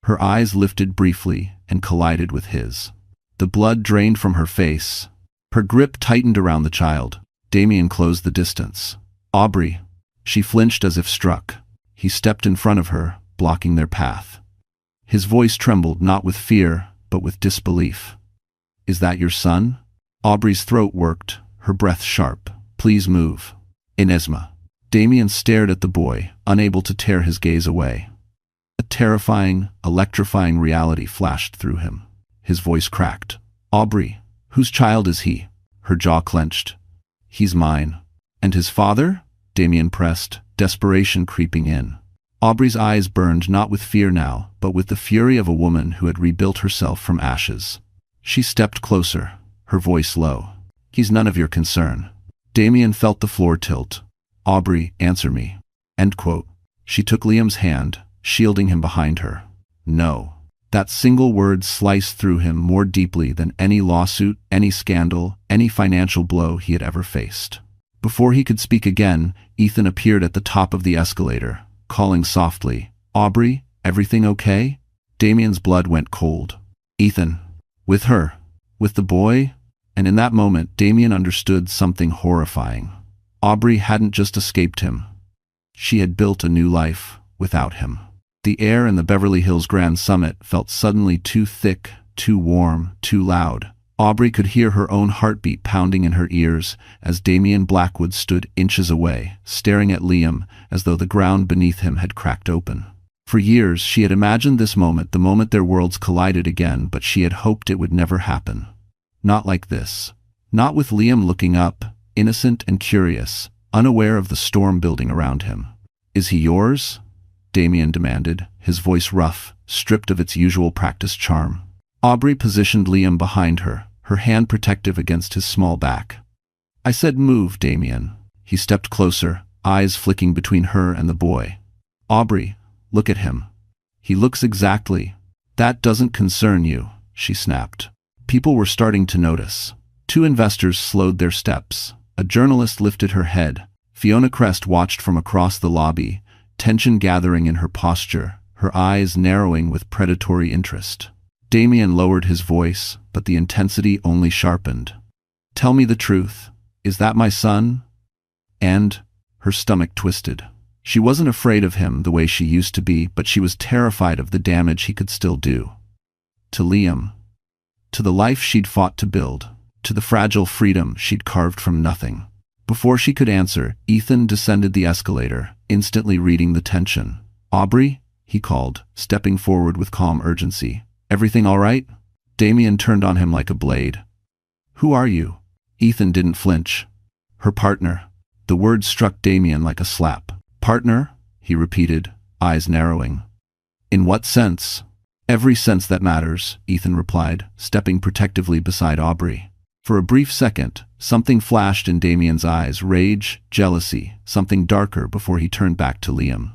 Her eyes lifted briefly and collided with his. The blood drained from her face. Her grip tightened around the child. Damien closed the distance. Aubrey. She flinched as if struck. He stepped in front of her, blocking their path. His voice trembled not with fear, but with disbelief. Is that your son? Aubrey's throat worked, her breath sharp. Please move. Inesma. Damien stared at the boy, unable to tear his gaze away. A terrifying, electrifying reality flashed through him. His voice cracked. Aubrey, whose child is he? Her jaw clenched. He's mine. And his father? Damien pressed, desperation creeping in. Aubrey's eyes burned not with fear now, but with the fury of a woman who had rebuilt herself from ashes. She stepped closer, her voice low. He's none of your concern. Damien felt the floor tilt. Aubrey, answer me. End quote. She took Liam's hand, shielding him behind her. No. That single word sliced through him more deeply than any lawsuit, any scandal, any financial blow he had ever faced. Before he could speak again, Ethan appeared at the top of the escalator, calling softly, Aubrey, everything okay? Damien's blood went cold. Ethan. With her. With the boy? And in that moment, Damien understood something horrifying. Aubrey hadn't just escaped him. She had built a new life without him. The air in the Beverly Hills Grand Summit felt suddenly too thick, too warm, too loud. Aubrey could hear her own heartbeat pounding in her ears as Damien Blackwood stood inches away, staring at Liam as though the ground beneath him had cracked open. For years, she had imagined this moment, the moment their worlds collided again, but she had hoped it would never happen. Not like this. Not with Liam looking up, innocent and curious, unaware of the storm building around him. Is he yours? Damien demanded, his voice rough, stripped of its usual practiced charm. Aubrey positioned Liam behind her, her hand protective against his small back. I said move, Damien. He stepped closer, eyes flicking between her and the boy. Aubrey, look at him. He looks exactly. That doesn't concern you, she snapped. People were starting to notice. Two investors slowed their steps. A journalist lifted her head. Fiona Crest watched from across the lobby, tension gathering in her posture, her eyes narrowing with predatory interest. Damien lowered his voice, but the intensity only sharpened. Tell me the truth. Is that my son? And her stomach twisted. She wasn't afraid of him the way she used to be, but she was terrified of the damage he could still do. To Liam. To the life she'd fought to build. To the fragile freedom she'd carved from nothing. Before she could answer, Ethan descended the escalator, instantly reading the tension. Aubrey? He called, stepping forward with calm urgency. Everything all right? Damien turned on him like a blade. Who are you? Ethan didn't flinch. Her partner. The word struck Damien like a slap. Partner? He repeated, eyes narrowing. In what sense? Every sense that matters, Ethan replied, stepping protectively beside Aubrey. For a brief second, something flashed in Damien's eyes, rage, jealousy, something darker before he turned back to Liam.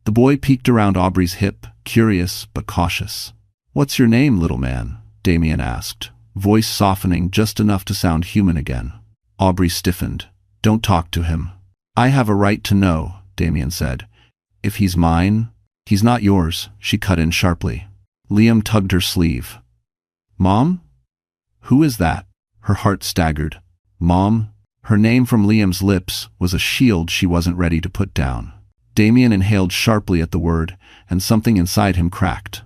The boy peeked around Aubrey's hip, curious but cautious. What's your name, little man? Damien asked, voice softening just enough to sound human again. Aubrey stiffened. Don't talk to him. I have a right to know, Damien said. If he's mine, he's not yours, she cut in sharply. Liam tugged her sleeve. Mom? Who is that? Her heart staggered. Mom? Her name from Liam's lips was a shield she wasn't ready to put down. Damien inhaled sharply at the word, and something inside him cracked.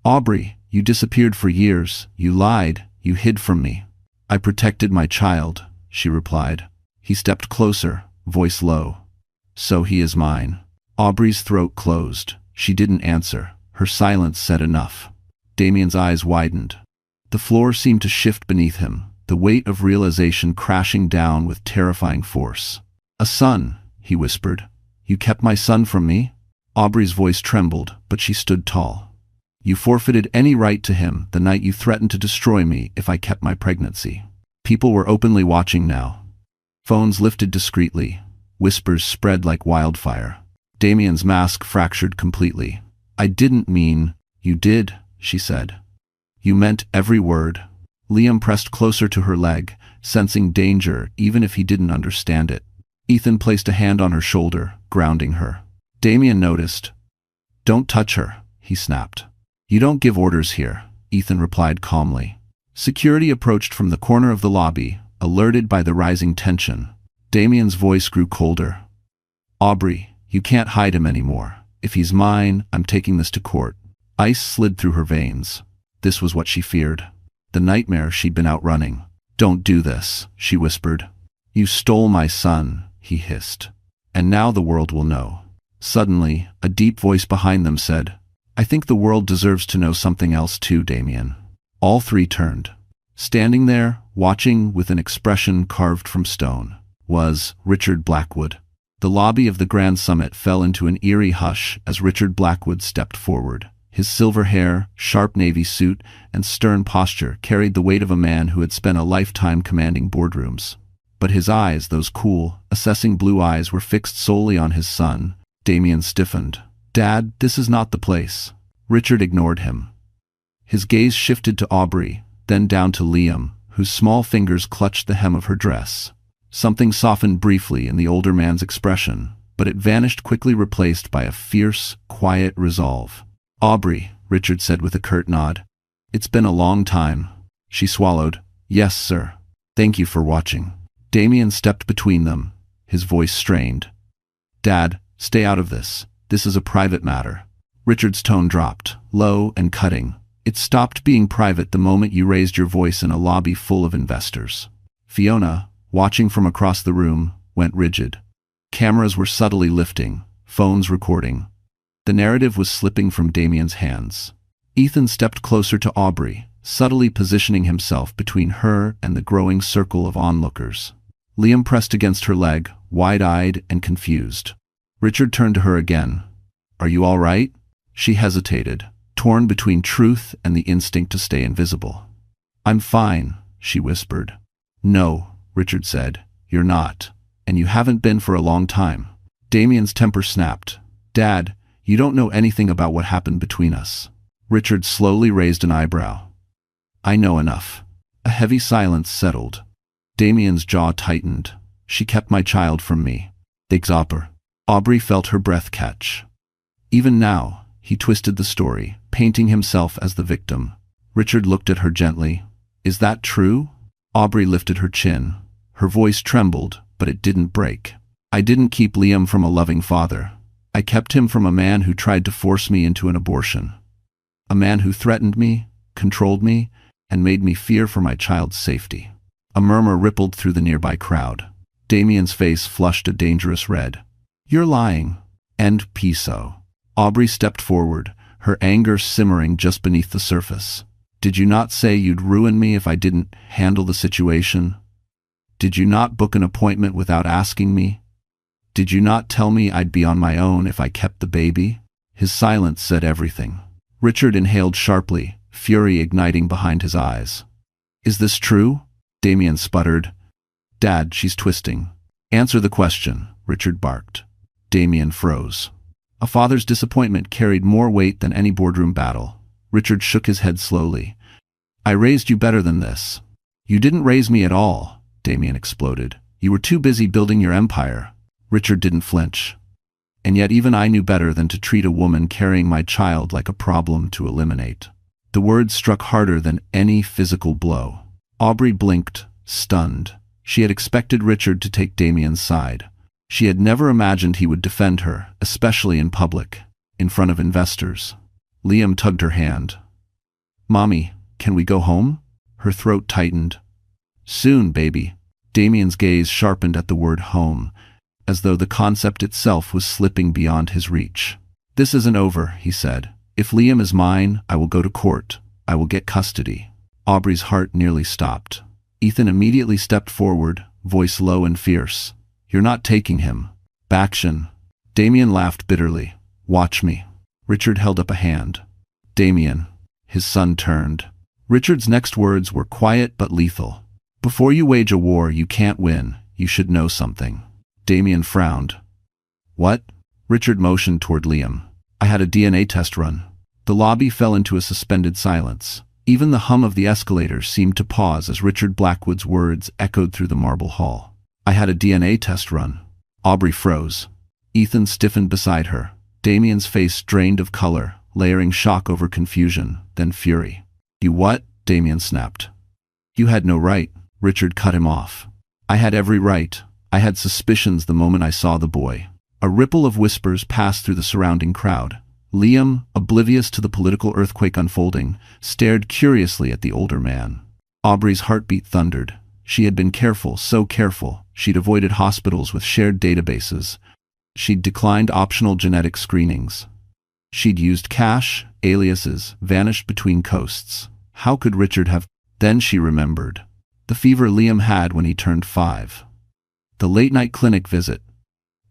Aubrey, you disappeared for years. You lied. You hid from me. I protected my child, she replied. He stepped closer, voice low. So he is mine. Aubrey's throat closed. She didn't answer. Her silence said enough. Damien's eyes widened. The floor seemed to shift beneath him, the weight of realization crashing down with terrifying force. A son, he whispered. You kept my son from me? Aubrey's voice trembled, but she stood tall. You forfeited any right to him the night you threatened to destroy me if I kept my pregnancy. People were openly watching now. Phones lifted discreetly. Whispers spread like wildfire. Damien's mask fractured completely. I didn't mean. You did, she said. You meant every word. Liam pressed closer to her leg, sensing danger even if he didn't understand it. Ethan placed a hand on her shoulder, grounding her. Damien noticed. Don't touch her, he snapped. You don't give orders here, Ethan replied calmly. Security approached from the corner of the lobby, alerted by the rising tension. Damien's voice grew colder. Aubrey, you can't hide him anymore. If he's mine, I'm taking this to court. Ice slid through her veins. This was what she feared. The nightmare she'd been outrunning. Don't do this, she whispered. You stole my son, he hissed. And now the world will know. Suddenly, a deep voice behind them said, I think the world deserves to know something else too, Damien. All three turned. Standing there, watching with an expression carved from stone, was Richard Blackwood. The lobby of the Grand Summit fell into an eerie hush as Richard Blackwood stepped forward. His silver hair, sharp navy suit, and stern posture carried the weight of a man who had spent a lifetime commanding boardrooms. But his eyes, those cool, assessing blue eyes, were fixed solely on his son. Damien stiffened. Dad, this is not the place. Richard ignored him. His gaze shifted to Aubrey, then down to Liam, whose small fingers clutched the hem of her dress. Something softened briefly in the older man's expression, but it vanished quickly, replaced by a fierce, quiet resolve. Aubrey, Richard said with a curt nod. It's been a long time. She swallowed. Yes, sir. Thank you for watching. Damien stepped between them, his voice strained. Dad, stay out of this. This is a private matter. Richard's tone dropped, low and cutting. It stopped being private the moment you raised your voice in a lobby full of investors. Fiona, watching from across the room, went rigid. Cameras were subtly lifting, phones recording. The narrative was slipping from Damien's hands. Ethan stepped closer to Aubrey, subtly positioning himself between her and the growing circle of onlookers. Liam pressed against her leg, wide-eyed and confused. Richard turned to her again. Are you all right? She hesitated, torn between truth and the instinct to stay invisible. I'm fine, she whispered. No, Richard said. You're not. And you haven't been for a long time. Damien's temper snapped. Dad, you don't know anything about what happened between us. Richard slowly raised an eyebrow. I know enough. A heavy silence settled. Damien's jaw tightened. She kept my child from me. Exoper. Aubrey felt her breath catch. Even now, he twisted the story, painting himself as the victim. Richard looked at her gently. Is that true? Aubrey lifted her chin. Her voice trembled, but it didn't break. I didn't keep Liam from a loving father. I kept him from a man who tried to force me into an abortion. A man who threatened me, controlled me, and made me fear for my child's safety. A murmur rippled through the nearby crowd. Damien's face flushed a dangerous red. You're lying. And Piso. Aubrey stepped forward, her anger simmering just beneath the surface. Did you not say you'd ruin me if I didn't handle the situation? Did you not book an appointment without asking me? Did you not tell me I'd be on my own if I kept the baby? His silence said everything. Richard inhaled sharply, fury igniting behind his eyes. Is this true? Damien sputtered. Dad, she's twisting. Answer the question, Richard barked. Damien froze. A father's disappointment carried more weight than any boardroom battle. Richard shook his head slowly. I raised you better than this. You didn't raise me at all, Damien exploded. You were too busy building your empire. Richard didn't flinch. And yet even I knew better than to treat a woman carrying my child like a problem to eliminate. The words struck harder than any physical blow. Aubrey blinked, stunned. She had expected Richard to take Damien's side. She had never imagined he would defend her, especially in public, in front of investors. Liam tugged her hand. Mommy, can we go home? Her throat tightened. Soon, baby. Damien's gaze sharpened at the word home, as though the concept itself was slipping beyond his reach. This isn't over, he said. If Liam is mine, I will go to court. I will get custody. Aubrey's heart nearly stopped. Ethan immediately stepped forward, voice low and fierce. You're not taking him. Baction. Damien laughed bitterly. Watch me. Richard held up a hand. Damien. His son turned. Richard's next words were quiet but lethal. Before you wage a war you can't win, you should know something. Damien frowned. What? Richard motioned toward Liam. I had a DNA test run. The lobby fell into a suspended silence. Even the hum of the escalator seemed to pause as Richard Blackwood's words echoed through the marble hall. I had a DNA test run. Aubrey froze. Ethan stiffened beside her. Damien's face drained of color, layering shock over confusion, then fury. You what? Damien snapped. You had no right. Richard cut him off. I had every right. I had suspicions the moment I saw the boy. A ripple of whispers passed through the surrounding crowd. Liam, oblivious to the political earthquake unfolding, stared curiously at the older man. Aubrey's heartbeat thundered. She had been careful, so careful. She'd avoided hospitals with shared databases. She'd declined optional genetic screenings. She'd used cash, aliases, vanished between coasts. How could Richard have? Then she remembered. The fever Liam had when he turned 5. The late-night clinic visit.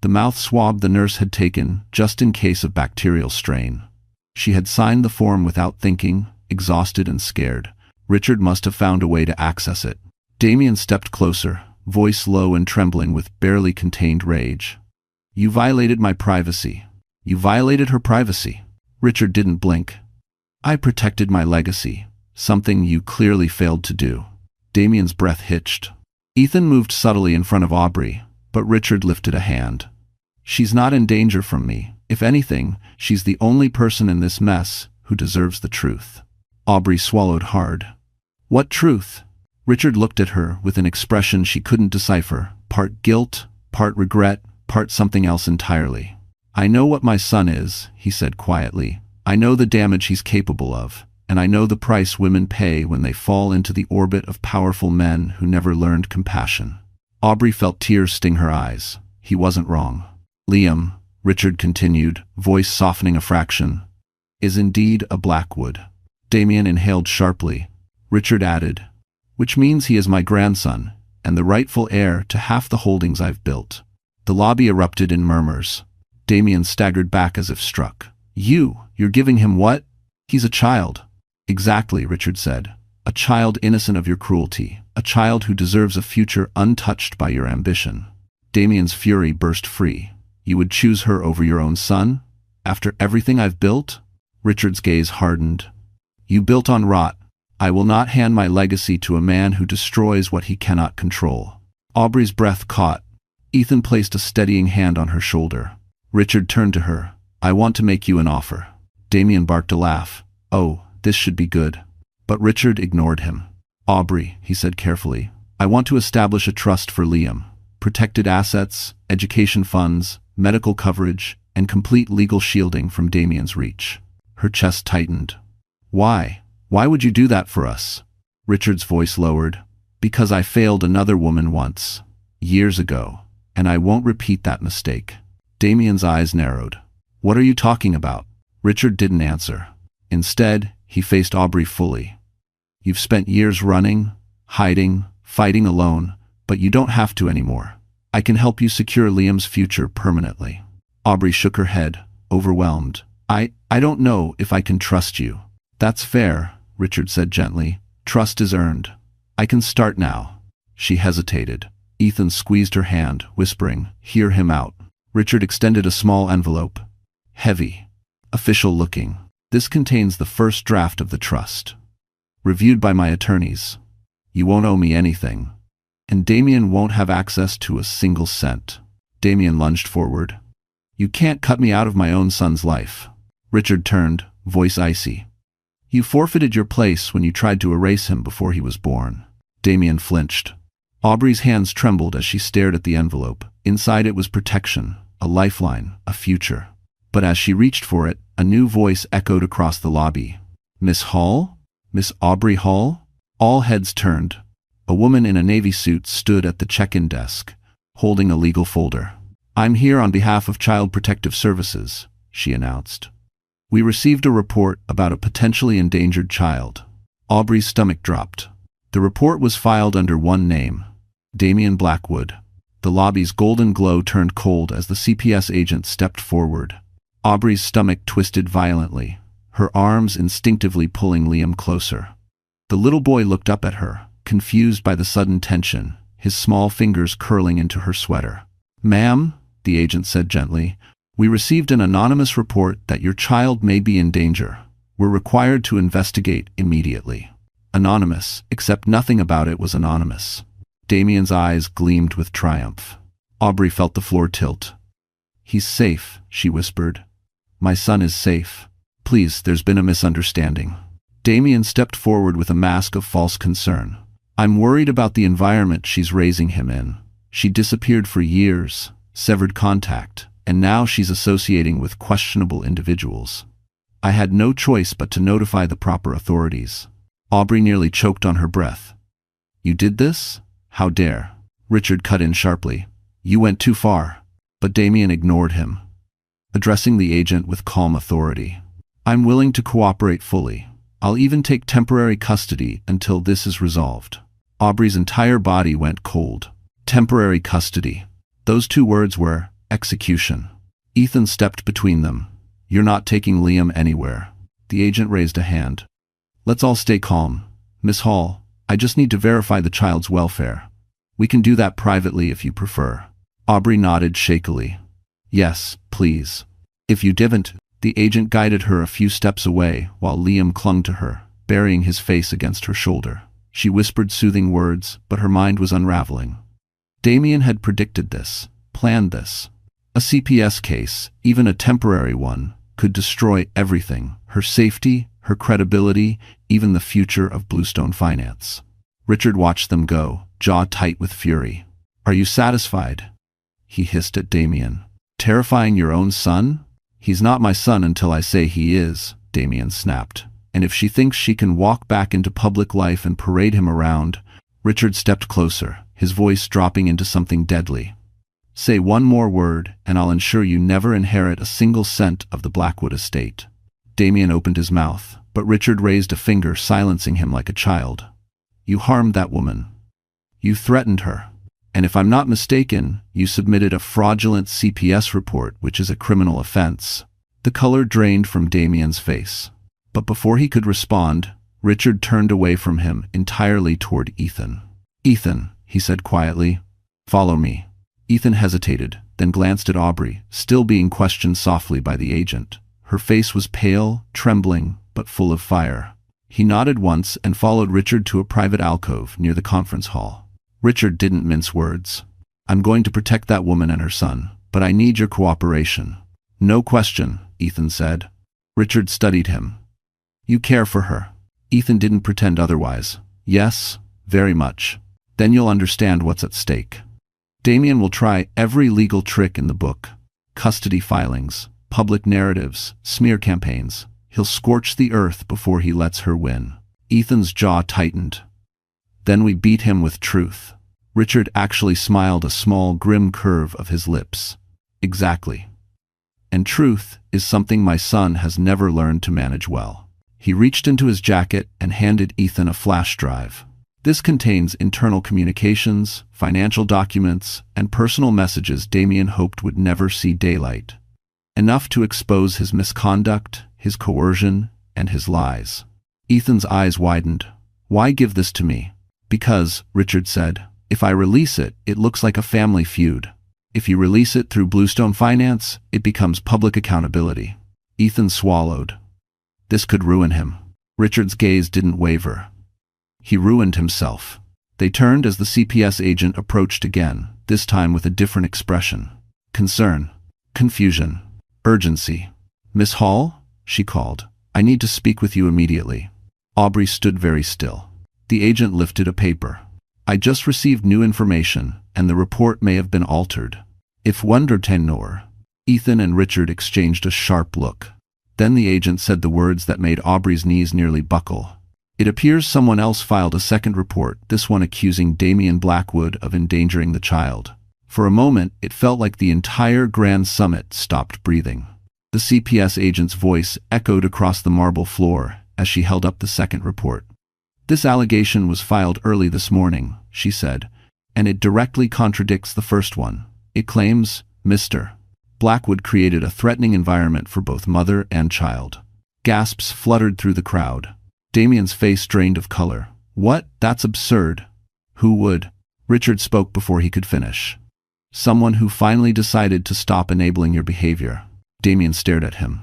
The mouth swab the nurse had taken, just in case of bacterial strain. She had signed the form without thinking, exhausted and scared. Richard must have found a way to access it. Damien stepped closer, voice low and trembling with barely contained rage. You violated my privacy. You violated her privacy. Richard didn't blink. I protected my legacy, something you clearly failed to do. Damien's breath hitched. Ethan moved subtly in front of Aubrey, but Richard lifted a hand. She's not in danger from me. If anything, she's the only person in this mess who deserves the truth. Aubrey swallowed hard. What truth? Richard looked at her with an expression she couldn't decipher, part guilt, part regret, part something else entirely. I know what my son is, he said quietly. I know the damage he's capable of, and I know the price women pay when they fall into the orbit of powerful men who never learned compassion. Aubrey felt tears sting her eyes. He wasn't wrong. Liam, Richard continued, voice softening a fraction, is indeed a Blackwood. Damien inhaled sharply. Richard added, which means he is my grandson, and the rightful heir to half the holdings I've built. The lobby erupted in murmurs. Damien staggered back as if struck. You're giving him what? He's a child. Exactly, Richard said. A child innocent of your cruelty. A child who deserves a future untouched by your ambition. Damien's fury burst free. You would choose her over your own son? After everything I've built? Richard's gaze hardened. You built on rot. I will not hand my legacy to a man who destroys what he cannot control. Aubrey's breath caught. Ethan placed a steadying hand on her shoulder. Richard turned to her. I want to make you an offer. Damien barked a laugh. Oh, this should be good. But Richard ignored him. Aubrey, he said carefully, I want to establish a trust for Liam. Protected assets, education funds, medical coverage, and complete legal shielding from Damien's reach. Her chest tightened. Why? Why would you do that for us? Richard's voice lowered. Because I failed another woman once. Years ago. And I won't repeat that mistake. Damien's eyes narrowed. What are you talking about? Richard didn't answer. Instead, he faced Aubrey fully. You've spent years running, hiding, fighting alone, but you don't have to anymore. I can help you secure Liam's future permanently. Aubrey shook her head, overwhelmed. I don't know if I can trust you. That's fair, Richard said gently. Trust is earned. I can start now. She hesitated. Ethan squeezed her hand, whispering, hear him out. Richard extended a small envelope. Heavy. Official looking. This contains the first draft of the trust. Reviewed by my attorneys. You won't owe me anything. And Damien won't have access to a single cent. Damien lunged forward. You can't cut me out of my own son's life. Richard turned, voice icy. You forfeited your place when you tried to erase him before he was born. Damien flinched. Aubrey's hands trembled as she stared at the envelope. Inside it was protection, a lifeline, a future. But as she reached for it, a new voice echoed across the lobby. Miss Hall? Miss Aubrey Hall? All heads turned. A woman in a navy suit stood at the check-in desk, holding a legal folder. I'm here on behalf of Child Protective Services, she announced. We received a report about a potentially endangered child. Aubrey's stomach dropped. The report was filed under one name, Damien Blackwood. The lobby's golden glow turned cold as the CPS agent stepped forward. Aubrey's stomach twisted violently, her arms instinctively pulling Liam closer. The little boy looked up at her, confused by the sudden tension, his small fingers curling into her sweater. "Ma'am," the agent said gently, "we received an anonymous report that your child may be in danger. We're required to investigate immediately." Anonymous, except nothing about it was anonymous. Damien's eyes gleamed with triumph. Aubrey felt the floor tilt. "He's safe," she whispered. "My son is safe. Please, there's been a misunderstanding." Damien stepped forward with a mask of false concern. "I'm worried about the environment she's raising him in. She disappeared for years, severed contact, and now she's associating with questionable individuals. I had no choice but to notify the proper authorities." Aubrey nearly choked on her breath. "You did this? How dare?" Richard cut in sharply. "You went too far." But Damien ignored him, addressing the agent with calm authority. "I'm willing to cooperate fully. I'll even take temporary custody until this is resolved." Aubrey's entire body went cold. Temporary custody. Those two words were execution. Ethan stepped between them. "You're not taking Liam anywhere." The agent raised a hand. "Let's all stay calm. Miss Hall, I just need to verify the child's welfare. We can do that privately if you prefer." Aubrey nodded shakily. "Yes, please." "If you didn't," the agent guided her a few steps away while Liam clung to her, burying his face against her shoulder. She whispered soothing words, but her mind was unraveling. Damien had predicted this, planned this. A CPS case, even a temporary one, could destroy everything: her safety, her credibility, even the future of Bluestone Finance. Richard watched them go, jaw tight with fury. "Are you satisfied?" he hissed at Damien. "Terrifying your own son?" "He's not my son until I say he is," Damien snapped. "And if she thinks she can walk back into public life and parade him around..." Richard stepped closer, his voice dropping into something deadly. "Say one more word, and I'll ensure you never inherit a single cent of the Blackwood estate." Damien opened his mouth, but Richard raised a finger, silencing him like a child. "You harmed that woman. You threatened her. And if I'm not mistaken, you submitted a fraudulent CPS report, which is a criminal offense." The color drained from Damien's face. But before he could respond, Richard turned away from him entirely toward Ethan. "Ethan," he said quietly, "follow me." Ethan hesitated, then glanced at Aubrey, still being questioned softly by the agent. Her face was pale, trembling, but full of fire. He nodded once and followed Richard to a private alcove near the conference hall. Richard didn't mince words. "I'm going to protect that woman and her son, but I need your cooperation." "No question," Ethan said. Richard studied him. "You care for her." Ethan didn't pretend otherwise. "Yes, very much." "Then you'll understand what's at stake. Damien will try every legal trick in the book. Custody filings, public narratives, smear campaigns. He'll scorch the earth before he lets her win." Ethan's jaw tightened. "Then we beat him with truth." Richard actually smiled, a small, grim curve of his lips. "Exactly. And truth is something my son has never learned to manage well." He reached into his jacket and handed Ethan a flash drive. "This contains internal communications, financial documents, and personal messages Damien hoped would never see daylight. Enough to expose his misconduct, his coercion, and his lies." Ethan's eyes widened. "Why give this to me?" "Because," Richard said, "if I release it, it looks like a family feud. If you release it through Bluestone Finance, it becomes public accountability." Ethan swallowed. This could ruin him. Richard's gaze didn't waver. He ruined himself. They turned as the CPS agent approached again, this time with a different expression. Concern. Confusion. Urgency. "Miss Hall?" she called. "I need to speak with you immediately." Aubrey stood very still. The agent lifted a paper. "I just received new information, and the report may have been altered. If wonder tenor." Ethan and Richard exchanged a sharp look. Then the agent said the words that made Aubrey's knees nearly buckle. "It appears someone else filed a second report, this one accusing Damien Blackwood of endangering the child." For a moment, it felt like the entire Grand Summit stopped breathing. The CPS agent's voice echoed across the marble floor as she held up the second report. "This allegation was filed early this morning," she said, "and it directly contradicts the first one. It claims Mr. Blackwood created a threatening environment for both mother and child. Gasps fluttered through the crowd. Damien's face drained of color. "What? That's absurd." "Who would?" Richard spoke before he could finish. "Someone who finally decided to stop enabling your behavior." Damien stared at him.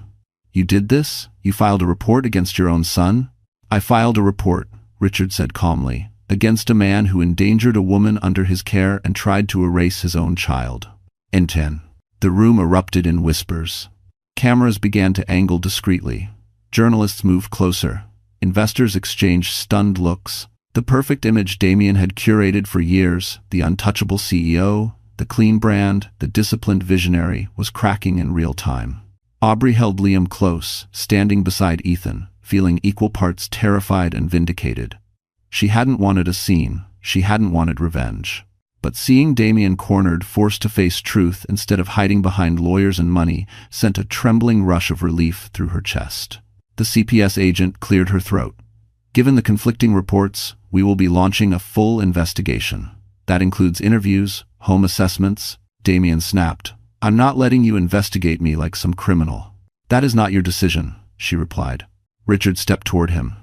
"You did this? You filed a report against your own son?" "I filed a report," Richard said calmly, "against a man who endangered a woman under his care and tried to erase his own child." N10. The room erupted in whispers. Cameras began to angle discreetly. Journalists moved closer. Investors exchanged stunned looks. The perfect image Damien had curated for years, the untouchable CEO, the clean brand, the disciplined visionary, was cracking in real time. Aubrey held Liam close, standing beside Ethan, feeling equal parts terrified and vindicated. She hadn't wanted a scene, she hadn't wanted revenge. But seeing Damien cornered, forced to face truth instead of hiding behind lawyers and money, sent a trembling rush of relief through her chest. The CPS agent cleared her throat. "Given the conflicting reports, we will be launching a full investigation. That includes interviews, home assessments." Damien snapped. "I'm not letting you investigate me like some criminal." "That is not your decision," she replied. Richard stepped toward him.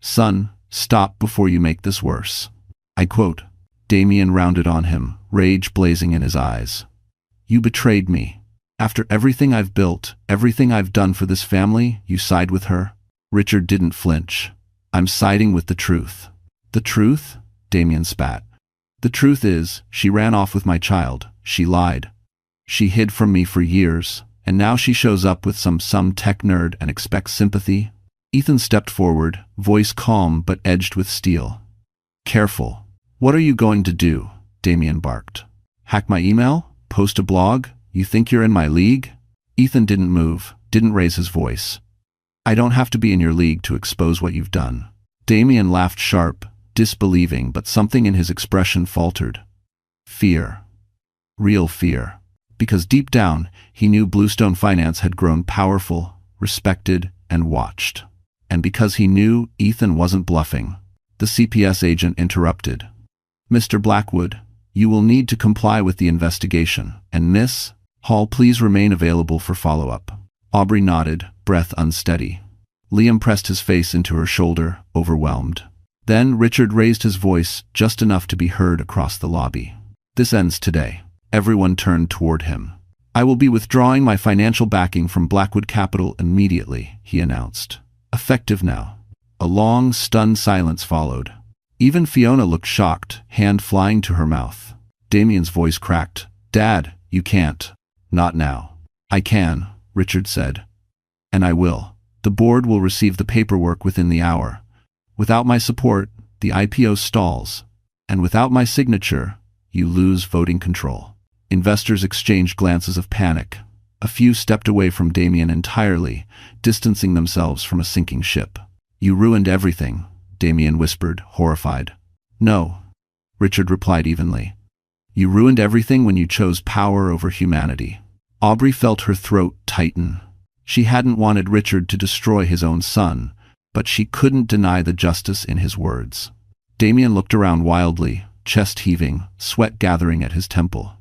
"Son, stop before you make this worse." I quote. Damien rounded on him, rage blazing in his eyes. "You betrayed me. After everything I've built, everything I've done for this family, you side with her?" Richard didn't flinch. "I'm siding with the truth." "The truth?" Damien spat. "The truth is, she ran off with my child. She lied. She hid from me for years, and now she shows up with some tech nerd and expects sympathy." Ethan stepped forward, voice calm but edged with steel. "Careful. What are you going to do?" Damien barked. "Hack my email? Post a blog? You think you're in my league?" Ethan didn't move, didn't raise his voice. "I don't have to be in your league to expose what you've done." Damien laughed sharp, disbelieving, but something in his expression faltered. Fear. Real fear. Because deep down, he knew Bluestone Finance had grown powerful, respected, and watched. And because he knew Ethan wasn't bluffing. The CPS agent interrupted. "Mr. Blackwood, you will need to comply with the investigation, and Miss Hall, please remain available for follow-up." Aubrey nodded, breath unsteady. Liam pressed his face into her shoulder, overwhelmed. Then Richard raised his voice just enough to be heard across the lobby. "This ends today." Everyone turned toward him. "I will be withdrawing my financial backing from Blackwood Capital immediately," he announced. "Effective now." A long, stunned silence followed. Even Fiona looked shocked, hand flying to her mouth. Damien's voice cracked. "Dad, you can't." "Not now." "I can," Richard said. "And I will. The board will receive the paperwork within the hour. Without my support, the IPO stalls. And without my signature, you lose voting control." Investors exchanged glances of panic. A few stepped away from Damien entirely, distancing themselves from a sinking ship. "You ruined everything," Damien whispered, horrified. "No," Richard replied evenly. "You ruined everything when you chose power over humanity." Aubrey felt her throat tighten. She hadn't wanted Richard to destroy his own son, but she couldn't deny the justice in his words. Damien looked around wildly, chest heaving, sweat gathering at his temple.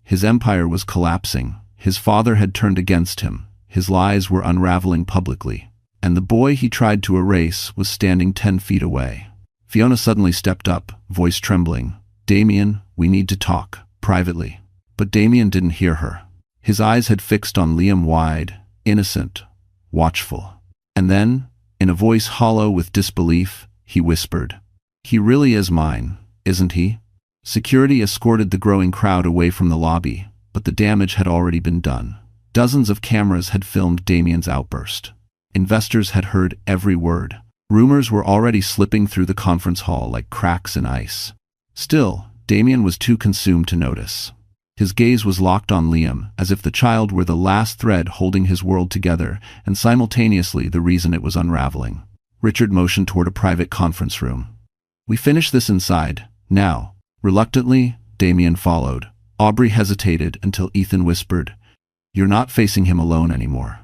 His empire was collapsing. His father had turned against him. His lies were unraveling publicly. And the boy he tried to erase was standing 10 feet away. Fiona suddenly stepped up, voice trembling. "Damien, we need to talk, privately." But Damien didn't hear her. His eyes had fixed on Liam wide, innocent, watchful. And then, in a voice hollow with disbelief, he whispered, "He really is mine, isn't he?" Security escorted the growing crowd away from the lobby, but the damage had already been done. Dozens of cameras had filmed Damien's outburst. Investors had heard every word. Rumors were already slipping through the conference hall like cracks in ice. Still, Damien was too consumed to notice. His gaze was locked on Liam, as if the child were the last thread holding his world together, and simultaneously the reason it was unraveling. Richard motioned toward a private conference room. "We finish this inside, now." Reluctantly, Damien followed. Aubrey hesitated until Ethan whispered, "You're not facing him alone anymore."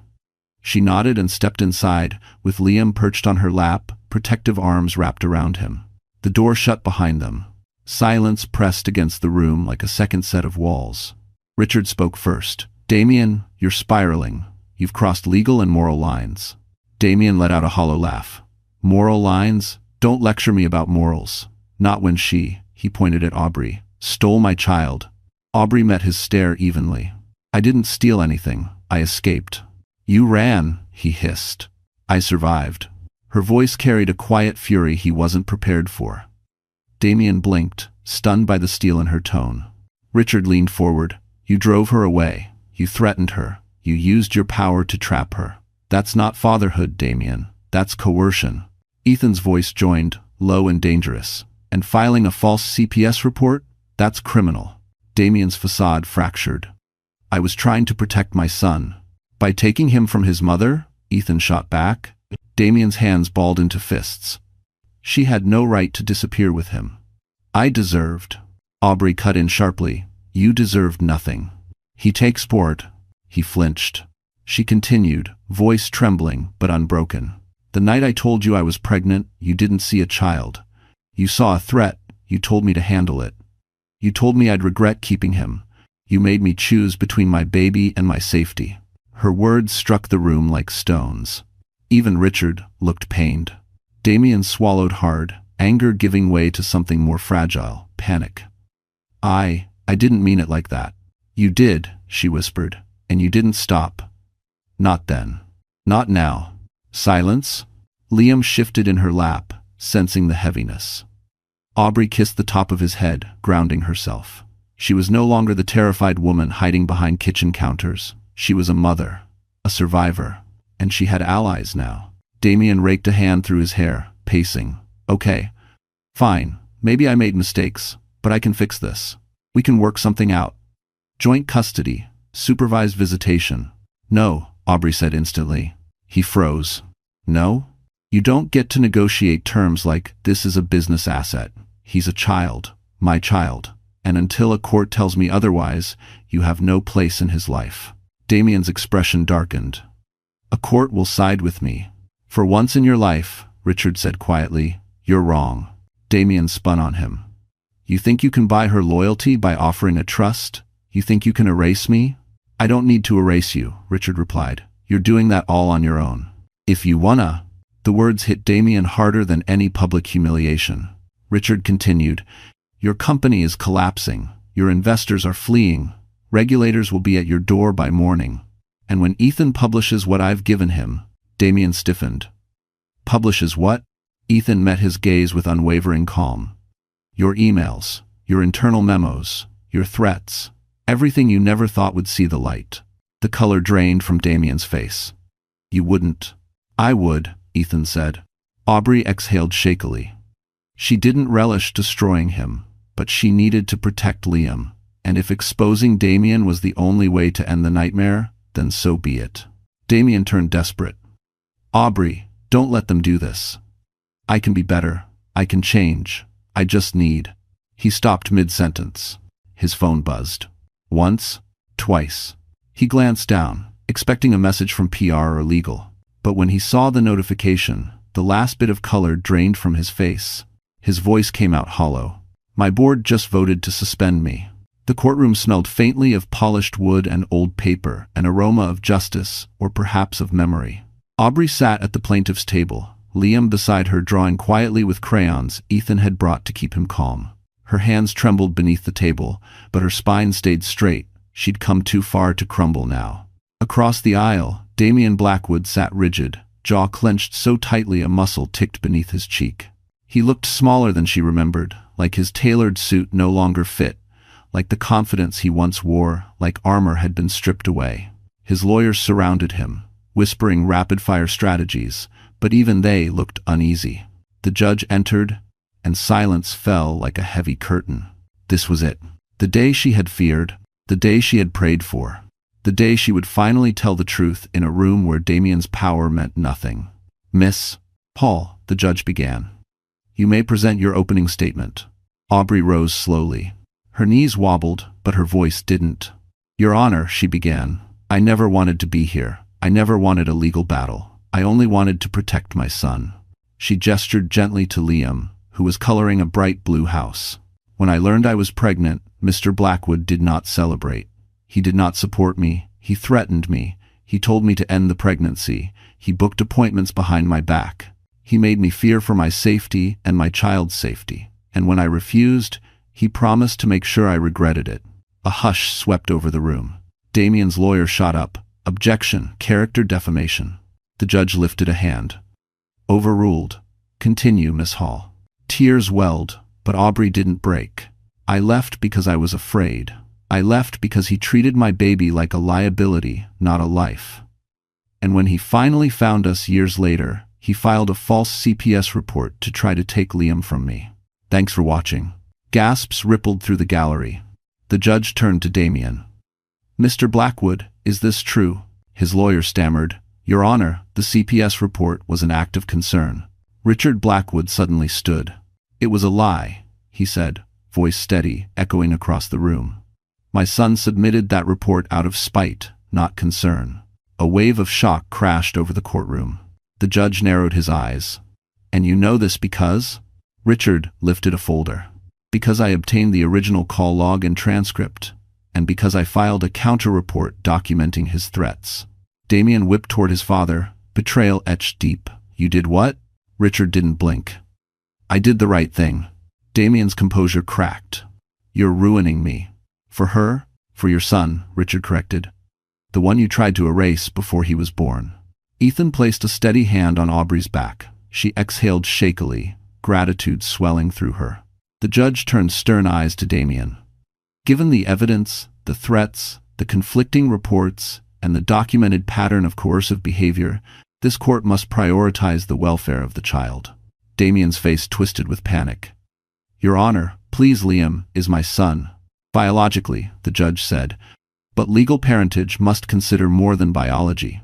She nodded and stepped inside, with Liam perched on her lap, protective arms wrapped around him. The door shut behind them. Silence pressed against the room like a second set of walls. Richard spoke first. Damien, you're spiraling. You've crossed legal and moral lines. Damien let out a hollow laugh. Moral lines? Don't lecture me about morals. Not when he pointed at Aubrey, stole my child. Aubrey met his stare evenly. I didn't steal anything. I escaped. You ran, he hissed. I survived. Her voice carried a quiet fury he wasn't prepared for. Damien blinked, stunned by the steel in her tone. Richard leaned forward. You drove her away. You threatened her. You used your power to trap her. That's not fatherhood, Damien. That's coercion. Ethan's voice joined, low and dangerous. And filing a false CPS report? That's criminal. Damien's facade fractured. I was trying to protect my son. By taking him from his mother? Ethan shot back. Damien's hands balled into fists. She had no right to disappear with him. I deserved. Aubrey cut in sharply. You deserved nothing. He takes sport. He flinched. She continued, voice trembling but unbroken. The night I told you I was pregnant, you didn't see a child. You saw a threat. You told me to handle it. You told me I'd regret keeping him. You made me choose between my baby and my safety. Her words struck the room like stones. Even Richard looked pained. Damien swallowed hard, anger giving way to something more fragile, panic. I didn't mean it like that. You did, she whispered, and you didn't stop. Not then. Not now. Silence? Liam shifted in her lap, sensing the heaviness. Aubrey kissed the top of his head, grounding herself. She was no longer the terrified woman hiding behind kitchen counters. She was a mother, a survivor, and she had allies now. Damien raked a hand through his hair, pacing. Okay. Fine. Maybe I made mistakes, but I can fix this. We can work something out. Joint custody. Supervised visitation. No, Aubrey said instantly. He froze. No? You don't get to negotiate terms like, this is a business asset. He's a child. My child. And until a court tells me otherwise, you have no place in his life. Damien's expression darkened. A court will side with me. For once in your life, Richard said quietly, you're wrong. Damien spun on him. You think you can buy her loyalty by offering a trust? You think you can erase me? I don't need to erase you, Richard replied. You're doing that all on your own. If you wanna. The words hit Damien harder than any public humiliation. Richard continued, your company is collapsing. Your investors are fleeing. Regulators will be at your door by morning. And when Ethan publishes what I've given him, Damien stiffened. Publishes what? Ethan met his gaze with unwavering calm. Your emails, your internal memos, your threats, everything you never thought would see the light. The color drained from Damien's face. You wouldn't. I would, Ethan said. Aubrey exhaled shakily. She didn't relish destroying him, but she needed to protect Liam, and if exposing Damien was the only way to end the nightmare, then so be it. Damien turned desperate. Aubrey, don't let them do this. I can be better. I can change. I just need. He stopped mid-sentence. His phone buzzed. Once, twice. He glanced down, expecting a message from PR or legal. But when he saw the notification, the last bit of color drained from his face. His voice came out hollow. My board just voted to suspend me. The courtroom smelled faintly of polished wood and old paper, an aroma of justice, or perhaps of memory. Aubrey sat at the plaintiff's table, Liam beside her drawing quietly with crayons Ethan had brought to keep him calm. Her hands trembled beneath the table, but her spine stayed straight. She'd come too far to crumble now. Across the aisle, Damien Blackwood sat rigid, jaw clenched so tightly a muscle ticked beneath his cheek. He looked smaller than she remembered, like his tailored suit no longer fit, like the confidence he once wore, like armor had been stripped away. His lawyers surrounded him, whispering rapid-fire strategies, but even they looked uneasy. The judge entered, and silence fell like a heavy curtain. This was it. The day she had feared, the day she had prayed for, the day she would finally tell the truth in a room where Damien's power meant nothing. Miss Paul, the judge began. You may present your opening statement. Aubrey rose slowly. Her knees wobbled, but her voice didn't. Your Honor, she began, I never wanted to be here. I never wanted a legal battle. I only wanted to protect my son. She gestured gently to Liam, who was coloring a bright blue house. When I learned I was pregnant, Mr. Blackwood did not celebrate. He did not support me. He threatened me. He told me to end the pregnancy. He booked appointments behind my back. He made me fear for my safety and my child's safety. And when I refused, he promised to make sure I regretted it. A hush swept over the room. Damien's lawyer shot up. Objection, character defamation. The judge lifted a hand. Overruled. Continue, Miss Hall. Tears welled, but Aubrey didn't break. I left because I was afraid. I left because he treated my baby like a liability, not a life. And when he finally found us years later, he filed a false CPS report to try to take Liam from me. Thanks for watching. Gasps rippled through the gallery. The judge turned to Damien. Mr. Blackwood, is this true? His lawyer stammered. Your Honor, the CPS report was an act of concern. Richard Blackwood suddenly stood. It was a lie, he said, voice steady, echoing across the room. My son submitted that report out of spite, not concern. A wave of shock crashed over the courtroom. The judge narrowed his eyes. And you know this because? Richard lifted a folder. Because I obtained the original call log and transcript, and because I filed a counter-report documenting his threats. Damien whipped toward his father, betrayal etched deep. You did what? Richard didn't blink. I did the right thing. Damien's composure cracked. You're ruining me. For her? For your son, Richard corrected. The one you tried to erase before he was born. Ethan placed a steady hand on Aubrey's back. She exhaled shakily, gratitude swelling through her. The judge turned stern eyes to Damien. Given the evidence, the threats, the conflicting reports, and the documented pattern of coercive behavior, this court must prioritize the welfare of the child. Damien's face twisted with panic. Your Honor, please, Liam is my son. Biologically, the judge said, but legal parentage must consider more than biology.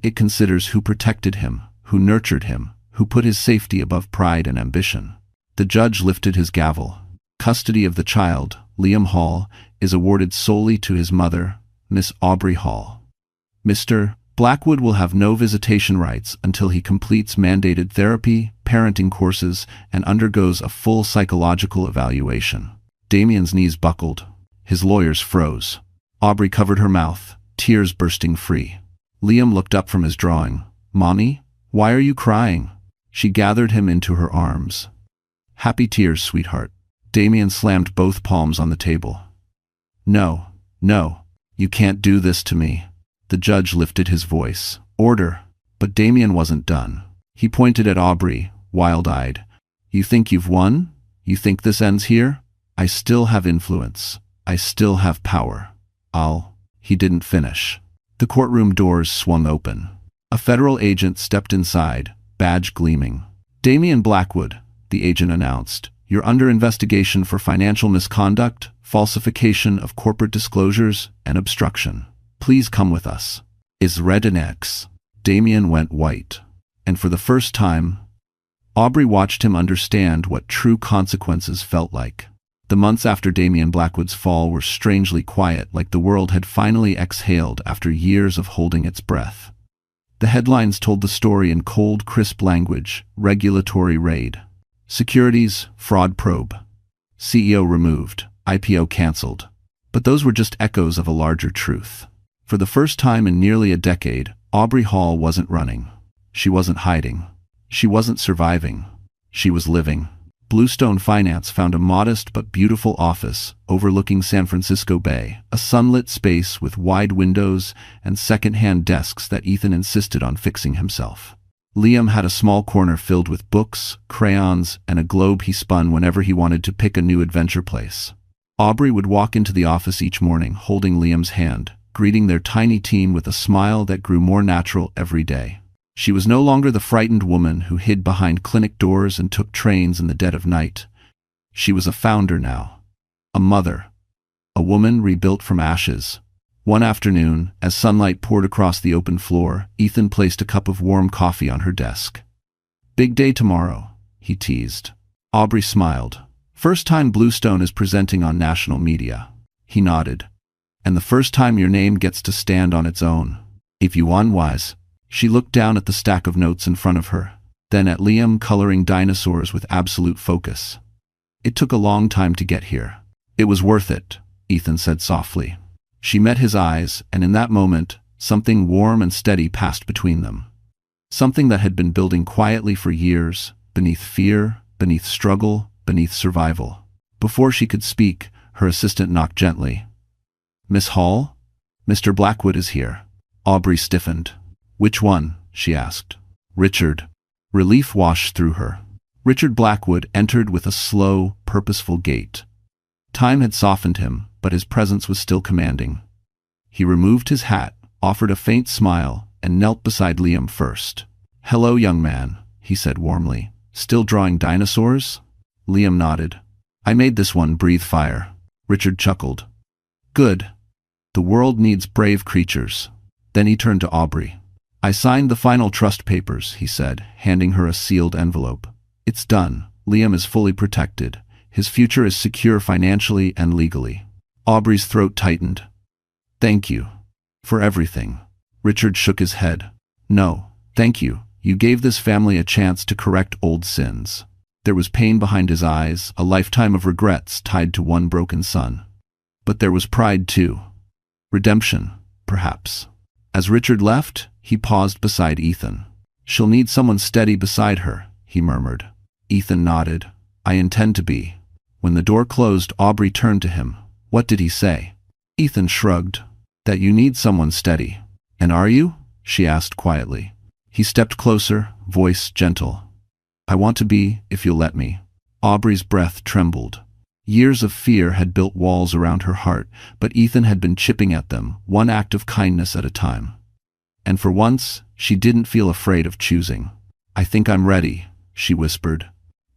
It considers who protected him, who nurtured him, who put his safety above pride and ambition. The judge lifted his gavel. Custody of the child, Liam Hall, is awarded solely to his mother, Miss Aubrey Hall. Mr. Blackwood will have no visitation rights until he completes mandated therapy, parenting courses, and undergoes a full psychological evaluation. Damien's knees buckled. His lawyers froze. Aubrey covered her mouth, tears bursting free. Liam looked up from his drawing. Mommy, why are you crying? She gathered him into her arms. Happy tears, sweetheart. Damien slammed both palms on the table. No, no, you can't do this to me. The judge lifted his voice. Order. But Damien wasn't done. He pointed at Aubrey, wild-eyed. You think you've won? You think this ends here? I still have influence. I still have power. He didn't finish. The courtroom doors swung open. A federal agent stepped inside, badge gleaming. Damien Blackwood, the agent announced. You're under investigation for financial misconduct, falsification of corporate disclosures, and obstruction. Please come with us. Is red an X? Damien went white. And for the first time, Aubrey watched him understand what true consequences felt like. The months after Damien Blackwood's fall were strangely quiet, like the world had finally exhaled after years of holding its breath. The headlines told the story in cold, crisp language: regulatory raid, securities fraud probe, CEO removed, IPO cancelled. But those were just echoes of a larger truth. For the first time in nearly a decade, Aubrey Hall wasn't running. She wasn't hiding. She wasn't surviving. She was living. Bluestone Finance found a modest but beautiful office overlooking San Francisco Bay, a sunlit space with wide windows and second-hand desks that Ethan insisted on fixing himself. Liam had a small corner filled with books, crayons, and a globe he spun whenever he wanted to pick a new adventure place. Aubrey would walk into the office each morning holding Liam's hand, greeting their tiny team with a smile that grew more natural every day. She was no longer the frightened woman who hid behind clinic doors and took trains in the dead of night. She was a founder now. A mother. A woman rebuilt from ashes. One afternoon, as sunlight poured across the open floor, Ethan placed a cup of warm coffee on her desk. Big day tomorrow, he teased. Aubrey smiled. First time Bluestone is presenting on national media. He nodded. And the first time your name gets to stand on its own. If you won, wise. She looked down at the stack of notes in front of her, then at Liam coloring dinosaurs with absolute focus. It took a long time to get here. It was worth it, Ethan said softly. She met his eyes, and in that moment, something warm and steady passed between them. Something that had been building quietly for years, beneath fear, beneath struggle, beneath survival. Before she could speak, her assistant knocked gently. "Miss Hall? Mr. Blackwood is here." Aubrey stiffened. "Which one?" she asked. "Richard." Relief washed through her. Richard Blackwood entered with a slow, purposeful gait. Time had softened him, but his presence was still commanding. He removed his hat, offered a faint smile, and knelt beside Liam first. "Hello, young man," he said warmly. "Still drawing dinosaurs?" Liam nodded. "I made this one breathe fire." Richard chuckled. "Good. The world needs brave creatures." Then he turned to Aubrey. "I signed the final trust papers," he said, handing her a sealed envelope. "It's done. Liam is fully protected. His future is secure financially and legally." Aubrey's throat tightened. "Thank you. For everything." Richard shook his head. "No, thank you. You gave this family a chance to correct old sins." There was pain behind his eyes, a lifetime of regrets tied to one broken son. But there was pride too. Redemption, perhaps. As Richard left, he paused beside Ethan. "She'll need someone steady beside her," he murmured. Ethan nodded. "I intend to be." When the door closed, Aubrey turned to him. "What did he say?" Ethan shrugged. "That you need someone steady." "And are you?" she asked quietly. He stepped closer, voice gentle. "I want to be, if you'll let me." Aubrey's breath trembled. Years of fear had built walls around her heart, but Ethan had been chipping at them, one act of kindness at a time. And for once, she didn't feel afraid of choosing. "I think I'm ready," she whispered.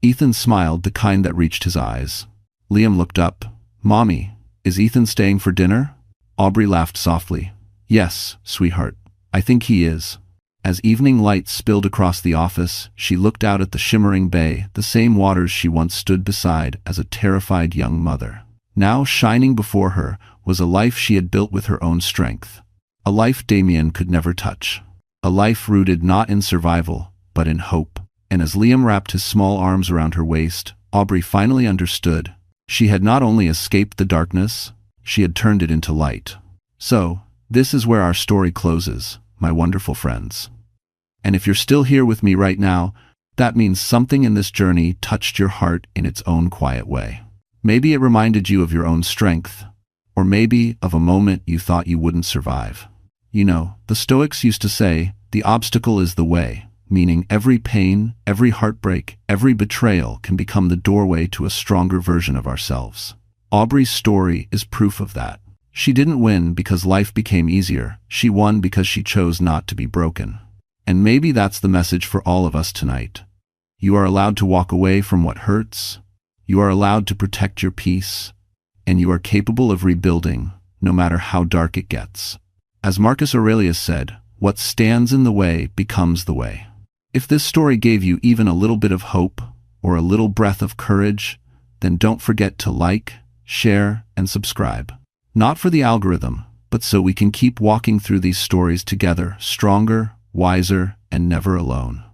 Ethan smiled, the kind that reached his eyes. Liam looked up. "Mommy, is Ethan staying for dinner?" Aubrey laughed softly. "Yes, sweetheart. I think he is." As evening light spilled across the office, she looked out at the shimmering bay, the same waters she once stood beside as a terrified young mother. Now shining before her was a life she had built with her own strength. A life Damien could never touch. A life rooted not in survival, but in hope. And as Liam wrapped his small arms around her waist, Aubrey finally understood. She had not only escaped the darkness, she had turned it into light. So, this is where our story closes, my wonderful friends. And if you're still here with me right now, that means something in this journey touched your heart in its own quiet way. Maybe it reminded you of your own strength, or maybe of a moment you thought you wouldn't survive. You know, the Stoics used to say, the obstacle is the way, meaning every pain, every heartbreak, every betrayal can become the doorway to a stronger version of ourselves. Aubrey's story is proof of that. She didn't win because life became easier, she won because she chose not to be broken. And maybe that's the message for all of us tonight. You are allowed to walk away from what hurts, you are allowed to protect your peace, and you are capable of rebuilding, no matter how dark it gets. As Marcus Aurelius said, what stands in the way becomes the way. If this story gave you even a little bit of hope, or a little breath of courage, then don't forget to like, share, and subscribe. Not for the algorithm, but so we can keep walking through these stories together, stronger, wiser, and never alone.